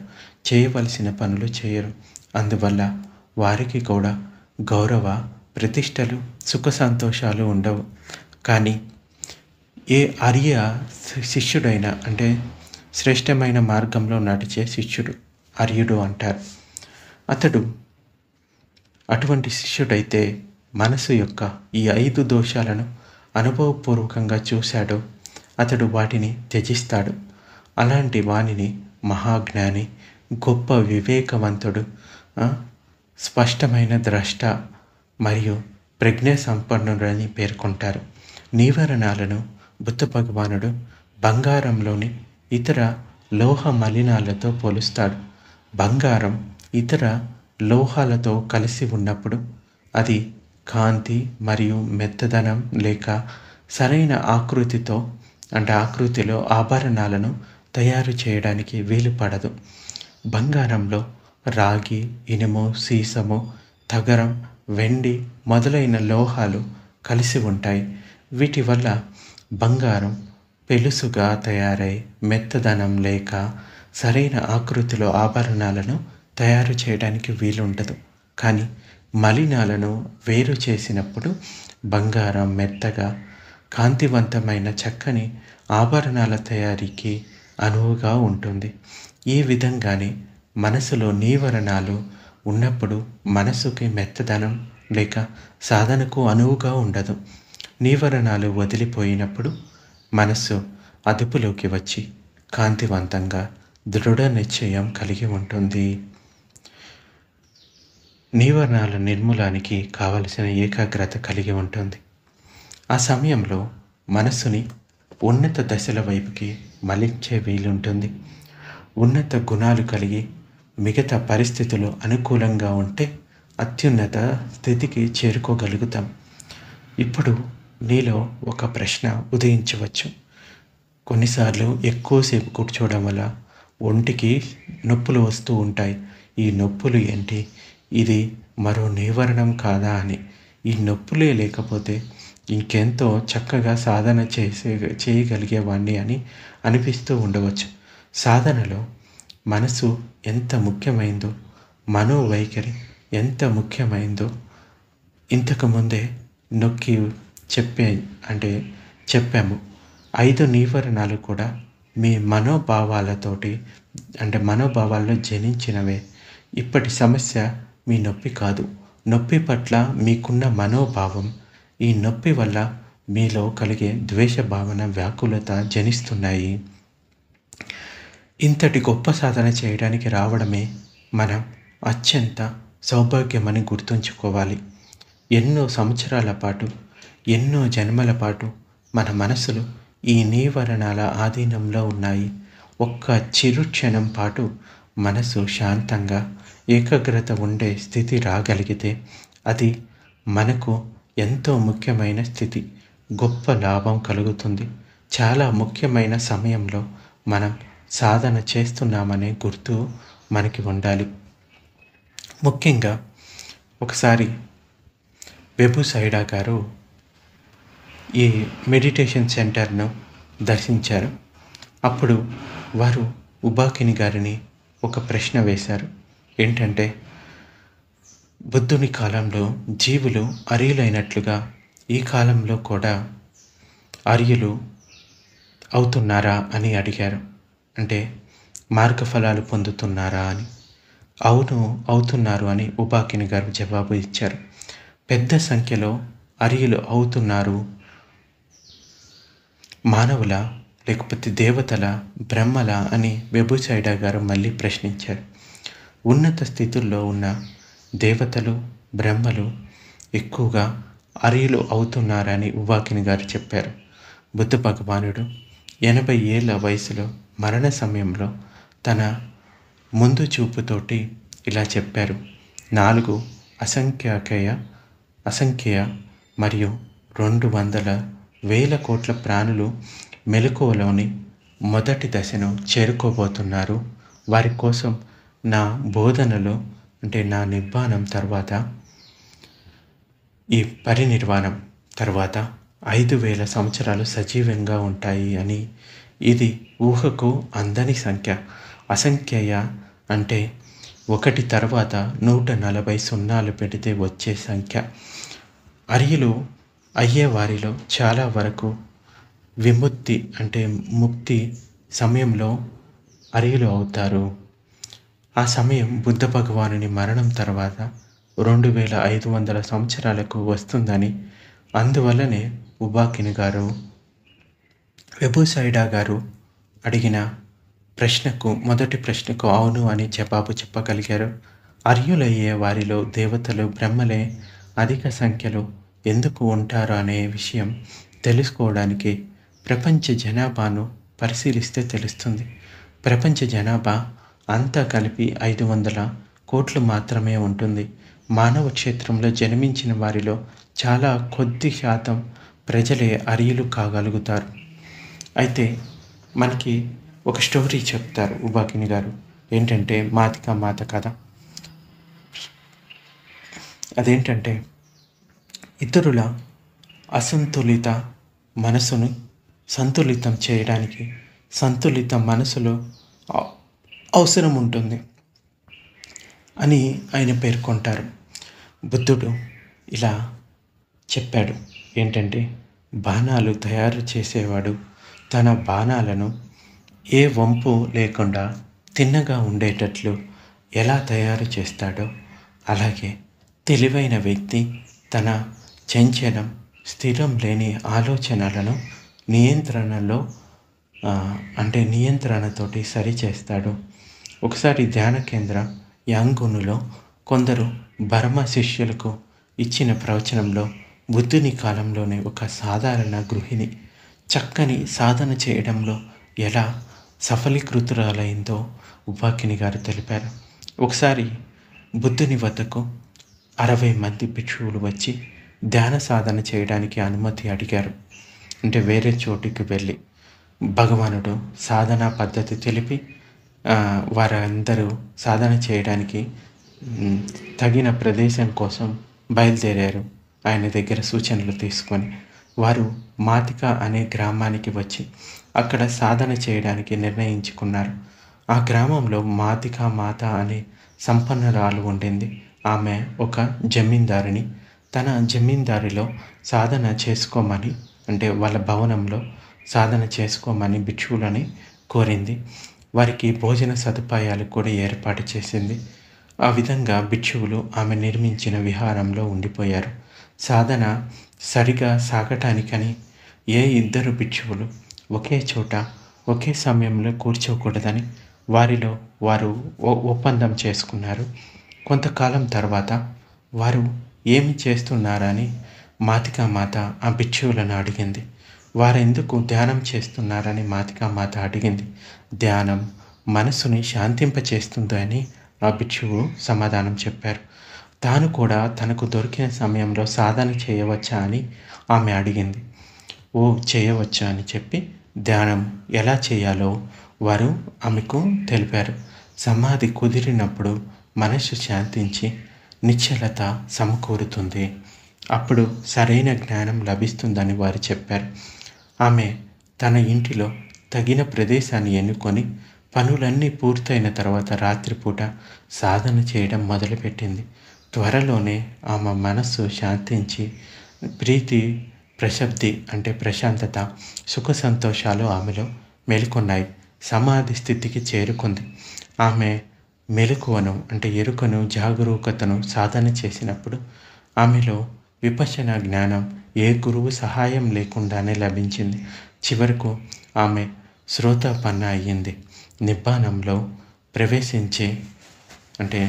Speaker 1: చేయవలసిన పనులు చేయరు. అందువల్ల వారికి కూడా గౌరవ ప్రతిష్టలు, సుఖ సంతోషాలు ఉండవు. కానీ ఏ ఆర్య శిష్యుడైనా అంటే శ్రేష్టమైన మార్గంలో నడిచే శిష్యుడు ఆర్యుడు అంటారు. అతడు అటువంటి శిష్యుడైతే మనసు యొక్క ఈ 5 దోషాలను అనుభవపూర్వకంగా చూశాడో అతడు వాటిని త్యజిస్తాడు. అలాంటి వానిని మహాజ్ఞాని, గొప్ప వివేకవంతుడు, స్పష్టమైన ద్రష్ట మరియు ప్రజ్ఞా సంపన్నుడని పేర్కొంటారు. నీవరణాలను బుద్ధ భగవానుడు బంగారంలోని ఇతర లోహ మలినాలతో పోలుస్తాడు. బంగారం ఇతర లోహాలతో కలిసి ఉన్నప్పుడు అది కాంతి మరియు మెత్తదనం లేక సరైన ఆకృతిలో ఆభరణాలను తయారు చేయడానికి వీలు పడదు. బంగారంలో రాగి, ఇనుము, సీసము, తగరం, వెండి మొదలైన లోహాలు కలిసి ఉంటాయి. వీటి వల్ల బంగారం పెలుసుగా తయారై మెత్తదనం లేక సరైన ఆకృతిలో ఆభరణాలను తయారు చేయడానికి వీలుండదు. కానీ మలినాలను వేరు చేసినప్పుడు బంగారం మెత్తగా, కాంతివంతమైన చక్కని ఆభరణాల తయారీకి అనువుగా ఉంటుంది. ఈ విధంగానే మనసులో నీవరణాలు ఉన్నప్పుడు మనసుకి మెత్తదనం లేక సాధనకు అనువుగా ఉండదు. నీవరణాలు వదిలిపోయినప్పుడు మనస్సు అదుపులోకి వచ్చి కాంతివంతంగా, దృఢ నిశ్చయం కలిగి ఉంటుంది. నీవరణాల నిర్మూలానికి కావలసిన ఏకాగ్రత కలిగి ఉంటుంది. ఆ సమయంలో మనస్సుని ఉన్నత దశల వైపుకి మలించే వీలుంటుంది. ఉన్నత గుణాలు కలిగి మిగతా పరిస్థితులు అనుకూలంగా ఉంటే అత్యున్నత స్థితికి చేరుకోగలుగుతాం. ఇప్పుడు నీలో ఒక ప్రశ్న ఉదయించవచ్చు. కొన్నిసార్లు ఎక్కువసేపు కూర్చోవడం వల్ల ఒంటికి నొప్పులు వస్తూ ఉంటాయి. ఈ నొప్పులు ఏంటి? ఇది మరో నీవరణం కాదా అని. ఈ నొప్పులే లేకపోతే ఇంకెంతో చక్కగా సాధన చేయగలిగేవాడిని అని అనిపిస్తూ ఉండవచ్చు. సాధనలో మనసు ఎంత ముఖ్యమైందో, మనోవైఖరి ఎంత ముఖ్యమైందో ఇంతకుముందే నొక్కి చెప్పాము. 5 నీవరణాలు కూడా మీ మనోభావాలతోటి అంటే మనోభావాల్లో జనించినవే. ఇప్పటి సమస్య మీ నొప్పి కాదు, నొప్పి పట్ల మీకున్న మనోభావం. ఈ నొప్పి వల్ల మీలో కలిగే ద్వేష భావన, వ్యాకులత జనిస్తున్నాయి. ఇంతటి గొప్ప సాధన చేయడానికి రావడమే మనం అత్యంత సౌభాగ్యమని గుర్తుంచుకోవాలి. ఎన్నో సంవత్సరాల పాటు, ఎన్నో జన్మల పాటు మన మనసులు ఈ నీవరణాల ఆధీనంలో ఉన్నాయి. ఒక్క చిరుక్షణం పాటు మనసు శాంతంగా ఏకాగ్రత ఉండే స్థితి రాగలిగితే అది మనకు ఎంతో ముఖ్యమైన స్థితి. గొప్ప లాభం కలుగుతుంది. చాలా ముఖ్యమైన సమయంలో మనం సాధన చేస్తున్నామనే గుర్తు మనకి ఉండాలి. ముఖ్యంగా ఒకసారి వెబుసైడా గారు ఈ మెడిటేషన్ సెంటర్ను దర్శించారు. అప్పుడు వారు ఉబాకిని గారిని ఒక ప్రశ్న వేశారు. ఏంటంటే, బుద్ధుని కాలంలో జీవులు అర్యులైనట్లుగా ఈ కాలంలో కూడా అర్యులు అవుతున్నారా అని అడిగారు. అంటే మార్గఫలాలు పొందుతున్నారా అని. అవును, అవుతున్నారు అని ఉబాకిని గారు జవాబు ఇచ్చారు. పెద్ద సంఖ్యలో అర్యులు అవుతున్నారు. మానవుల లేకపోతే దేవతల, బ్రహ్మల అని వెబుసైడా గారు మళ్ళీ ప్రశ్నించారు. ఉన్నత స్థితుల్లో ఉన్న దేవతలు, బ్రహ్మలు ఎక్కువగా అర్యులు అవుతున్నారని ఉబాకిని గారు చెప్పారు. బుద్ధ భగవానుడు 80 ఏళ్ల వయసులో మరణ సమయంలో తన ముందు చూపుతోటి ఇలా చెప్పారు. 4 అసంఖ్య మరియు 200,000 కోట్ల ప్రాణులు మెలకువలోని మొదటి దశను చేరుకోబోతున్నారు. వారి కోసం నా బోధనలు అంటే నా నిర్వాణం తర్వాత, ఈ పరినిర్వాణం తర్వాత 5,000 సంవత్సరాలు సజీవంగా ఉంటాయి అని. ఇది ఊహకు అందని సంఖ్య. అసంఖ్యయ అంటే 1 తర్వాత 140 సున్నాలు పెడితే వచ్చే సంఖ్య. అర్యులు అయ్యే వారిలో చాలా వరకు విముక్తి అంటే ముక్తి సమయంలో అర్యులు అవుతారు. ఆ సమయం బుద్ధ భగవానుని మరణం తర్వాత 2500 సంవత్సరాలకు వస్తుందని. అందువల్లనే ఉబాకిని గారు వెబుసైడా గారు అడిగిన మొదటి ప్రశ్నకు అవును అని జవాబు చెప్పగలిగారు. అర్యులయ్యే వారిలో దేవతలు, బ్రహ్మలే అధిక సంఖ్యలో ఎందుకు ఉంటారు అనే విషయం తెలుసుకోవడానికి ప్రపంచ జనాభాను పరిశీలిస్తే తెలుస్తుంది. ప్రపంచ జనాభా అంతా కలిపి 500 కోట్లు మాత్రమే ఉంటుంది. మానవ క్షేత్రంలో జన్మించిన వారిలో చాలా కొద్ది శాతం ప్రజలే అర్యులు కాగలుగుతారు. అయితే మనకి ఒక స్టోరీ చెప్తారు ఉబాకిని గారు. ఏంటంటే మాతికా మాత కథ. అదేంటంటే, ఇతరుల అసంతులిత మనసును సంతులితం చేయడానికి సంతులిత మనసులో అవసరం ఉంటుంది అని ఆయన పేర్కొంటారు. బుద్ధుడు ఇలా చెప్పాడు. ఏంటంటే, బాణాలు తయారు చేసేవాడు తన బాణాలను ఏ వంపు లేకుండా తిన్నగా ఉండేటట్లు ఎలా తయారు చేస్తాడో, అలాగే తెలివైన వ్యక్తి తన చంచలం, స్థిరం లేని ఆలోచనలను నియంత్రణతోటి సరిచేస్తాడు. ఒకసారి ధ్యాన కేంద్ర యాంగునులో కొందరు బర్మా శిష్యులకు ఇచ్చిన ప్రవచనంలో బుద్ధుని కాలంలోనే ఒక సాధారణ గృహిణి చక్కని సాధన చేయడంలో ఎలా సఫలీకృతురాలైందో ఉబాకిని గారు తెలిపారు. ఒకసారి బుద్ధుని వద్దకు 60 మంది భిక్షువులు వచ్చి ధ్యాన సాధన చేయడానికి అనుమతి అడిగారు. అంటే వేరే చోటికి వెళ్ళి భగవానుడు సాధనా పద్ధతి తెలిపి వారందరూ సాధన చేయడానికి తగిన ప్రదేశం కోసం బయలుదేరారు. ఆయన దగ్గర సూచనలు తీసుకొని వారు మాతిక అనే గ్రామానికి వచ్చి అక్కడ సాధన చేయడానికి నిర్ణయించుకున్నారు. ఆ గ్రామంలో మాతిక మాత అనే సంపన్నురాలు ఉండింది. ఆమె ఒక జమీందారిని. తన జమీందారిలో సాధన చేసుకోమని, అంటే వాళ్ళ భవనంలో సాధన చేసుకోమని భిక్షువులని కోరింది. వారికి భోజన సదుపాయాలు కూడా ఏర్పాటు చేసింది. ఆ విధంగా భిక్షువులు ఆమె నిర్మించిన విహారంలో ఉండిపోయారు. సాధన సరిగా సాగటానికని ఏ ఇద్దరు భిక్షువులు ఒకే చోట ఒకే సమయంలో కూర్చోకూడదని వారిలో వారు ఒప్పందం చేసుకున్నారు. కొంతకాలం తర్వాత వారు ఏమి చేస్తున్నారని మాతికామాత ఆ భిక్షువులను అడిగింది. వారెందుకు ధ్యానం చేస్తున్నారని మాతికామాత అడిగింది. ధ్యానం మనసుని శాంతింపచేస్తుందని ఆ భిక్షువు సమాధానం చెప్పారు. తాను కూడా తనకు దొరికిన సమయంలో సాధన చేయవచ్చా అని ఆమె అడిగింది. ఓ చేయవచ్చా అని చెప్పి ధ్యానం ఎలా చేయాలో వారు ఆమెకు తెలిపారు. సమాధి కుదిరినప్పుడు మనసు శాంతించి నిశ్చలత సమకూరుతుంది. అప్పుడు సరైన జ్ఞానం లభిస్తుందని వారు చెప్పారు. ఆమె తన ఇంటిలో తగిన ప్రదేశాన్ని ఎన్నుకొని పనులన్నీ పూర్తయిన తర్వాత రాత్రిపూట సాధన చేయడం మొదలుపెట్టింది. త్వరలోనే ఆమె మనస్సు శాంతించి ప్రీతి, ప్రశబ్ది అంటే ప్రశాంతత, సుఖ సంతోషాలు ఆమెలో మేలుకొన్నాయి. సమాధి స్థితికి చేరుకుంది. ఆమె మెలకువను అంటే ఎరుకను, జాగరూకతను సాధన చేసినప్పుడు ఆమెలో విపశ్యన జ్ఞానం ఏ గురువు సహాయం లేకుండానే లభించింది. చివరకు ఆమె శ్రోతాపన్న అయ్యింది. నిబ్బానంలో ప్రవేశించే అంటే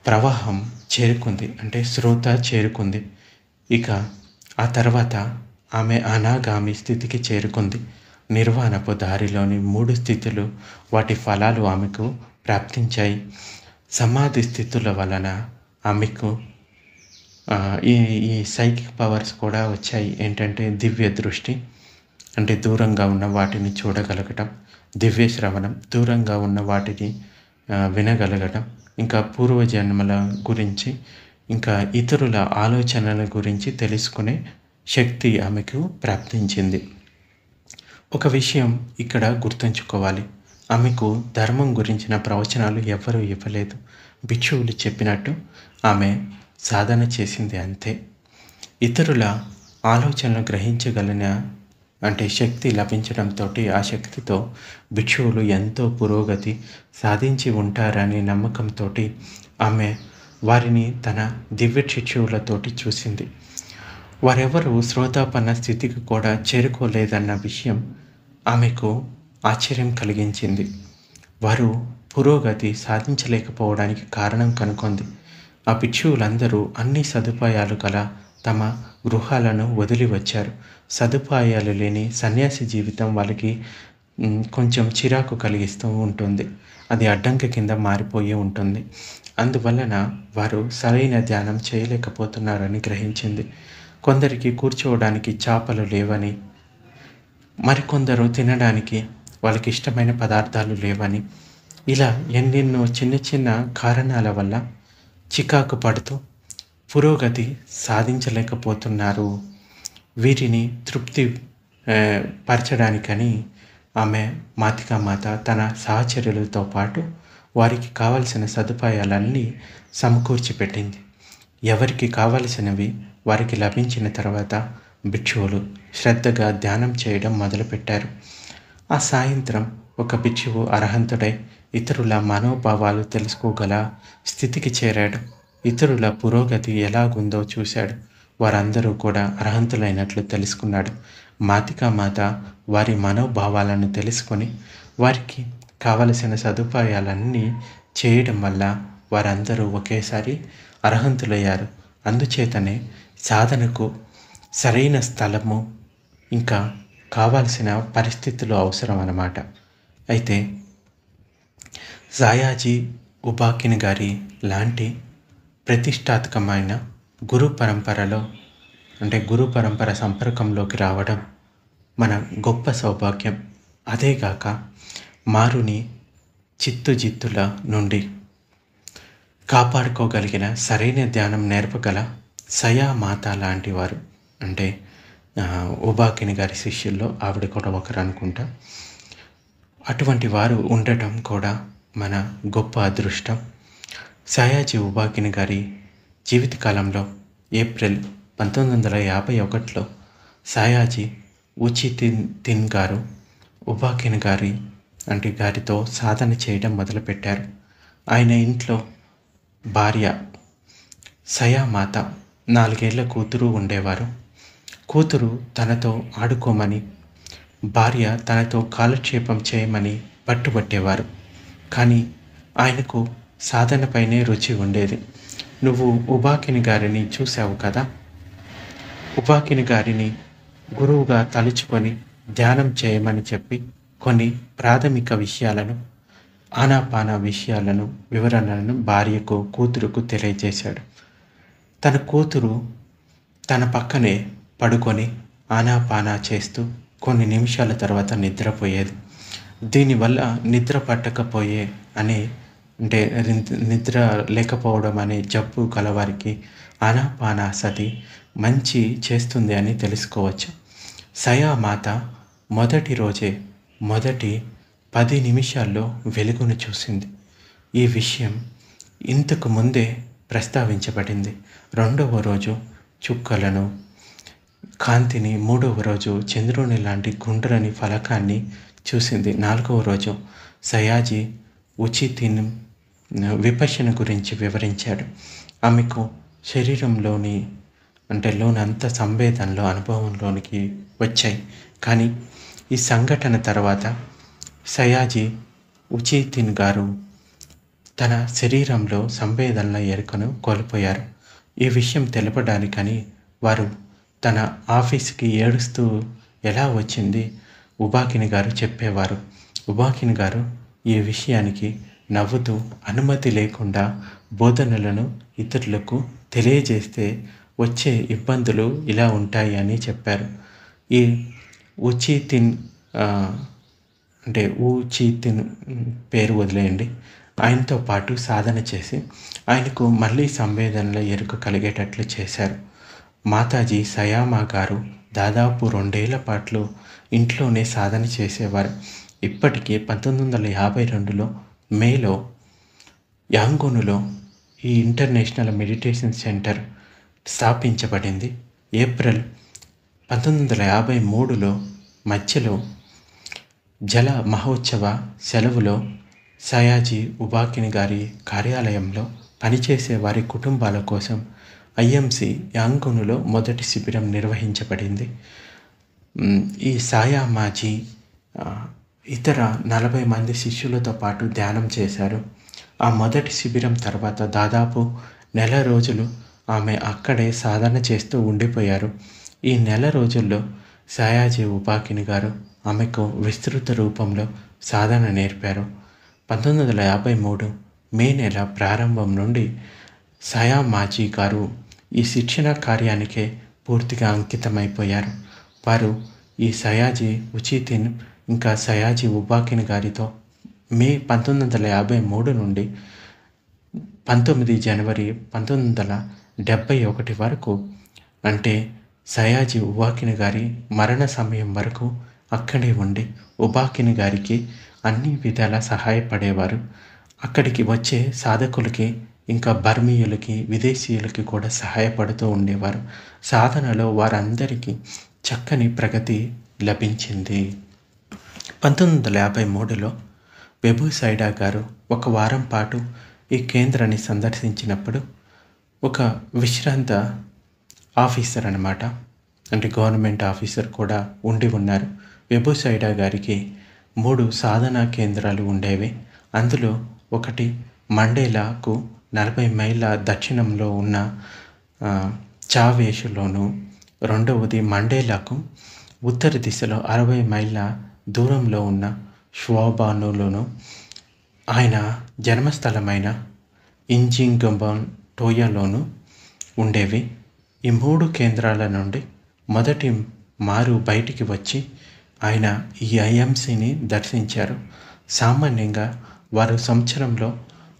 Speaker 1: ప్రవాహం చేరుకుంది, అంటే శ్రోత చేరుకుంది. ఇక ఆ తర్వాత ఆమె అనాగామి స్థితికి చేరుకుంది. నిర్వాణపు దారిలోని 3 స్థితులు, వాటి ఫలాలు ఆమెకు ప్రాప్తించాయి. సమాధి స్థితుల వలన ఆమెకు ఈ ఈ సైకిక్ పవర్స్ కూడా వచ్చాయి. ఏంటంటే దివ్య దృష్టి అంటే దూరంగా ఉన్న వాటిని చూడగలగటం, దివ్య శ్రవణం దూరంగా ఉన్న వాటిని వినగలగటం, ఇంకా పూర్వజన్మల గురించి, ఇంకా ఇతరుల ఆలోచనల గురించి తెలుసుకునే శక్తి ఆమెకు ప్రాప్తించింది. ఒక విషయం ఇక్కడ గుర్తుంచుకోవాలి. ఆమెకు ధర్మం గురించిన ప్రవచనాలు ఎవ్వరూ ఇవ్వలేదు. భిక్షువులు చెప్పినట్టు ఆమె సాధన చేసింది అంతే. ఇతరుల ఆలోచనలు గ్రహించగలిగిన అంటే శక్తి లభించడంతో ఆ శక్తితో భిక్షువులు ఎంతో పురోగతి సాధించి ఉంటారనే నమ్మకంతో ఆమె వారిని తన దివ్య శిష్యులతోటి చూసింది. వారెవరూ శ్రోతాపన్న స్థితికి కూడా చేరుకోలేదన్న విషయం ఆమెకు ఆశ్చర్యం కలిగించింది. వారు పురోగతి సాధించలేకపోవడానికి కారణం కనుగొంది. ఆ భిక్షువులందరూ అన్ని సదుపాయాలు గల తమ గృహాలను వదిలి వచ్చారు. సదుపాయాలు లేని సన్యాసి జీవితం వాళ్ళకి కొంచెం చిరాకు కలిగిస్తూ ఉంటుంది. అది అడ్డంకి కింద మారిపోయి ఉంటుంది. అందువలన వారు సరైన ధ్యానం చేయలేకపోతున్నారని గ్రహించింది. కొందరికి కూర్చోవడానికి చాపలు లేవని, మరికొందరు తినడానికి వాళ్ళకి ఇష్టమైన పదార్థాలు లేవని, ఇలా ఎన్నెన్నో చిన్న చిన్న కారణాల వల్ల చికాకు పడుతూ పురోగతి సాధించలేకపోతున్నారు. వీటిని తృప్తి పరచడానికని ఆమె మాతికామాత తన సహచరులతో పాటు వారికి కావలసిన సదుపాయాలన్నీ సమకూర్చి పెట్టింది. ఎవరికి కావలసినవి వారికి లభించిన తర్వాత భిక్షువులు శ్రద్ధగా ధ్యానం చేయడం మొదలుపెట్టారు. ఆ సాయంత్రం ఒక భిక్షువు అర్హంతుడై ఇతరుల మనోభావాలు తెలుసుకోగల స్థితికి చేరాడు. ఇతరుల పురోగతి ఎలాగుందో చూశాడు. వారందరూ కూడా అర్హంతులైనట్లు తెలుసుకున్నాడు. మాతికామాత వారి మనోభావాలను తెలుసుకొని వారికి కావలసిన సదుపాయాలన్నీ చేయడం వల్ల వారందరూ ఒకేసారి అర్హంతులయ్యారు. అందుచేతనే సాధనకు సరైన స్థలము ఇంకా కావాల్సిన పరిస్థితులు అవసరం అన్నమాట. అయితే సాయాజీ ఉపాఖ్యాన్ గారి లాంటి ప్రతిష్టాత్మకమైన గురు పరంపరలో అంటే గురు పరంపర సంపర్కంలోకి రావడం మన గొప్ప సౌభాగ్యం. అదేగాక మారుని చిత్తుజిత్తుల నుండి కాపాడుకోగలిగిన సరైన ధ్యానం నేర్పగల సయా మాత లాంటి వారు అంటే ఉపాఖ్యాన్ గారి శిష్యుల్లో ఆవిడ కూడా ఒకరు అనుకుంటా. అటువంటి వారు ఉండటం కూడా మన గొప్ప అదృష్టం. సాయాజీ ఉపాఖ్యాన్ గారి జీవితకాలంలో ఏప్రిల్ 1951లో సాయాజీ ఉచితిన్ గారు ఉబాకిన్ గారితో సాధన చేయడం మొదలుపెట్టారు. ఆయన ఇంట్లో భార్య సయామాత 4 ఏళ్ల కూతురు ఉండేవారు. కూతురు తనతో ఆడుకోమని, భార్య తనతో కాలక్షేపం చేయమని పట్టుబట్టేవారు. కానీ ఆయనకు సాధనపైనే రుచి ఉండేది. నువ్వు ఉబాకిన్ గారిని చూశావు కదా, ఉబాకిన్ గారిని గురువుగా తలుచుకొని ధ్యానం చేయమని చెప్పి కొన్ని ప్రాథమిక విషయాలను, ఆనాపాన విషయాలను, వివరణలను భార్యకు, కూతురుకు తెలియజేశాడు. తన కూతురు తన పక్కనే పడుకొని ఆనాపానా చేస్తూ కొన్ని నిమిషాల తర్వాత నిద్రపోయేది. దీనివల్ల నిద్ర పట్టకపోయే అంటే నిద్ర లేకపోవడం అనే జబ్బు గలవారికి ఆనాపానాసతి మంచి చేస్తుంది అని తెలుసుకోవచ్చు. సయామాత మొదటి రోజే మొదటి 10 నిమిషాల్లో వెలుగును చూసింది. ఈ విషయం ఇంతకు ముందే ప్రస్తావించబడింది. 2వ రోజు చుక్కలను, కాంతిని, 3వ రోజు చంద్రుని లాంటి గుండ్రని ఫలకాన్ని చూసింది. 4వ రోజు సయాజీ ఉచితిన్ విపశ్యన గురించి వివరించాడు. ఆమెకు శరీరంలోని లోనంత సంవేదనలో అనుభవంలోనికి వచ్చాయి. కానీ ఈ సంఘటన తర్వాత సయాజీ ఉచితిన్ గారు తన శరీరంలో సంవేదనల ఎరుకను కోల్పోయారు. ఈ విషయం తెలపడానికని వారు తన ఆఫీస్కి ఏడుస్తూ ఎలా వచ్చింది ఉబాకిన్ గారు చెప్పేవారు. ఉబాకిన్ గారు ఈ విషయానికి నవ్వుతూ అనుమతి లేకుండా బోధనలను ఇతరులకు తెలియజేస్తే వచ్చే ఇబ్బందులు ఇలా ఉంటాయి అని చెప్పారు. ఈ ఉచితిన్ ఊచితిన్ పేరు వదిలేయండి, ఆయనతో పాటు సాధన చేసి ఆయనకు మళ్ళీ సంవేదనల ఎరుక కలిగేటట్లు చేశారు. మాతాజీ సయామా గారు దాదాపు 2 ఏళ్ల పాటు ఇంట్లోనే సాధన చేసేవారు. ఇప్పటికీ 1952లో మేలో యాంగూనులో ఈ ఇంటర్నేషనల్ మెడిటేషన్ సెంటర్ స్థాపించబడింది. ఏప్రిల్ 1953లో మధ్యలో జల మహోత్సవ సెలవులో సయాజీ ఉబాకిన్ గారి కార్యాలయంలో పనిచేసే వారి కుటుంబాల కోసం ఐఎంసి యాంగూనులో మొదటి శిబిరం నిర్వహించబడింది. ఈ సాయామాజీ ఇతర 40 మంది శిష్యులతో పాటు ధ్యానం చేశారు. ఆ మొదటి శిబిరం తర్వాత దాదాపు 1 నెల రోజులు ఆమె అక్కడే సాధన చేస్తూ ఉండిపోయారు. ఈ 1 నెల రోజుల్లో సయాజీ ఉబాకిన్ గారు ఆమెకు విస్తృత రూపంలో సాధన నేర్పారు. 1953 మే నెల ప్రారంభం నుండి సయామాజీ గారు ఈ శిక్షణ కార్యానికే పూర్తిగా అంకితమైపోయారు. వారు ఈ సయాజీ ఉచితిన్ ఇంకా సయాజీ ఉబాకిన్ గారితో మే 1953 నుండి 19 జనవరి 1971 వరకు, అంటే సయాజీ ఉబాకిన్ గారి మరణ సమయం వరకు అక్కడే ఉండి ఉబాకిన్ గారికి అన్ని విధాలా సహాయపడేవారు. అక్కడికి వచ్చే సాధకులకి, ఇంకా బర్మీయులకి, విదేశీయులకి కూడా సహాయపడుతూ ఉండేవారు. సాధనలో వారందరికీ చక్కని ప్రగతి లభించింది. 1953లో వెబుసైడా గారు 1 వారం పాటు ఈ కేంద్రాన్ని సందర్శించినప్పుడు ఒక విశ్రాంత ఆఫీసర్ అంటే గవర్నమెంట్ ఆఫీసర్ కూడా ఉన్నారు. వెబుసైడా గారికి 3 సాధనా కేంద్రాలు ఉండేవి. అందులో ఒకటి మండేలాకు 40 మైళ్ళ దక్షిణంలో ఉన్న చావేషులోను, రెండవది మండేలాకు ఉత్తర దిశలో 60 మైళ్ళ దూరంలో ఉన్న ష్వాబానులోను, ఆయన జన్మస్థలమైన ఇంజింగబాన్ టోయాలోను ఉండేవి. ఈ 3 కేంద్రాల నుండి మొదటి మారు బయటికి వచ్చి ఆయన ఈ ఐఎంసిని దర్శించారు. సామాన్యంగా వారు సంవత్సరంలో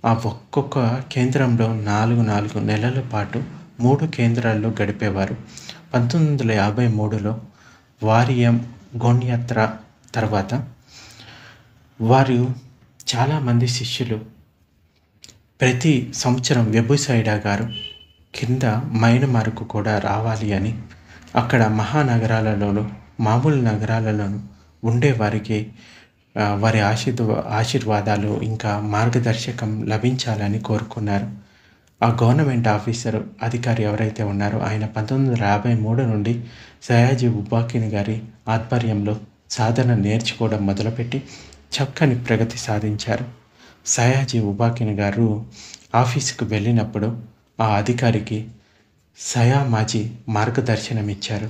Speaker 1: ఆ ఒక్కొక్క కేంద్రంలో 4 నెలల పాటు 3 కేంద్రాల్లో గడిపేవారు. 1953లో వారియం గోన్యాత్ర తర్వాత వారు చాలామంది శిష్యులు ప్రతి సంవత్సరం వెబుసైడా గారు కింద మయన్మార్కు కూడా రావాలి అని, అక్కడ మహానగరాలలోనూ మామూలు నగరాలలోనూ ఉండేవారికి వారి ఆశీర్వాదాలు ఇంకా మార్గదర్శకం లభించాలని కోరుకున్నారు. ఆ గవర్నమెంట్ ఆఫీసరు అధికారి ఎవరైతే ఉన్నారో ఆయన 1953 నుండి సయాజీ ఉపాఖ్యాన్ గారి ఆధ్వర్యంలో సాధన నేర్చుకోవడం మొదలుపెట్టి చక్కని ప్రగతి సాధించారు. సయాజీ ఉపాఖ్యాన్ గారు ఆఫీసుకు వెళ్ళినప్పుడు ఆ అధికారికి సయామాజీ మార్గదర్శనం ఇచ్చారు.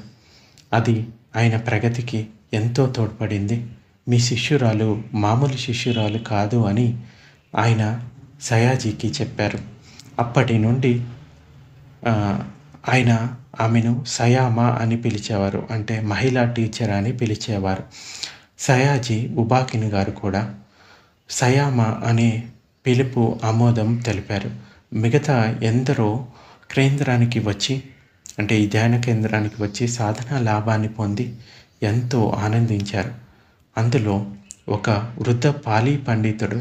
Speaker 1: అది ఆయన ప్రగతికి ఎంతో తోడ్పడింది. మీ శిష్యురాలు మామూలు శిష్యురాలు కాదు అని ఆయన సయాజీకి చెప్పారు. అప్పటి నుండి ఆయన ఆమెను సయామా అని పిలిచేవారు, అంటే మహిళా టీచర్ అని పిలిచేవారు. సయాజీ ఉపాఖ్యాన్ గారు కూడా సయామా అనే పిలుపు ఆమోదం తెలిపారు. మిగతా ఎందరో కేంద్రానికి వచ్చి, అంటే ఈ ధ్యాన కేంద్రానికి వచ్చి సాధనా లాభాన్ని పొంది ఎంతో ఆనందించారు. అందులో ఒక వృద్ధ పాలీ పండితుడు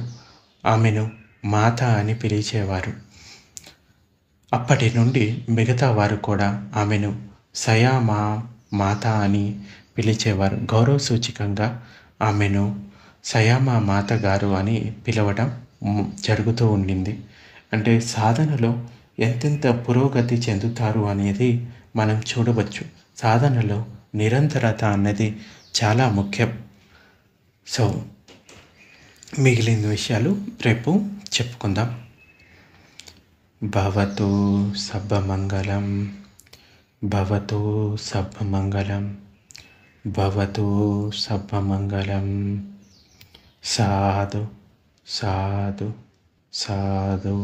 Speaker 1: ఆమెను మాత అని పిలిచేవారు. అప్పటి నుండి మిగతా వారు కూడా ఆమెను సయామా మాత అని పిలిచేవారు. గౌరవ సూచకంగా ఆమెను సయామా మాత గారు అని పిలవడం జరుగుతూ ఉండింది. అంటే సాధనలో ఎంతెంత పురోగతి చెందుతారు అనేది మనం చూడవచ్చు. సాధనలో నిరంతరత అన్నది చాలా ముఖ్యం. సో మిగిలిన విషయాలు రేపు చెప్పుకుందాం. భవతు సర్వమంగళం, భవతు సర్వమంగళం, భవతు సర్వమంగళం. సాధు సాధు సాధు.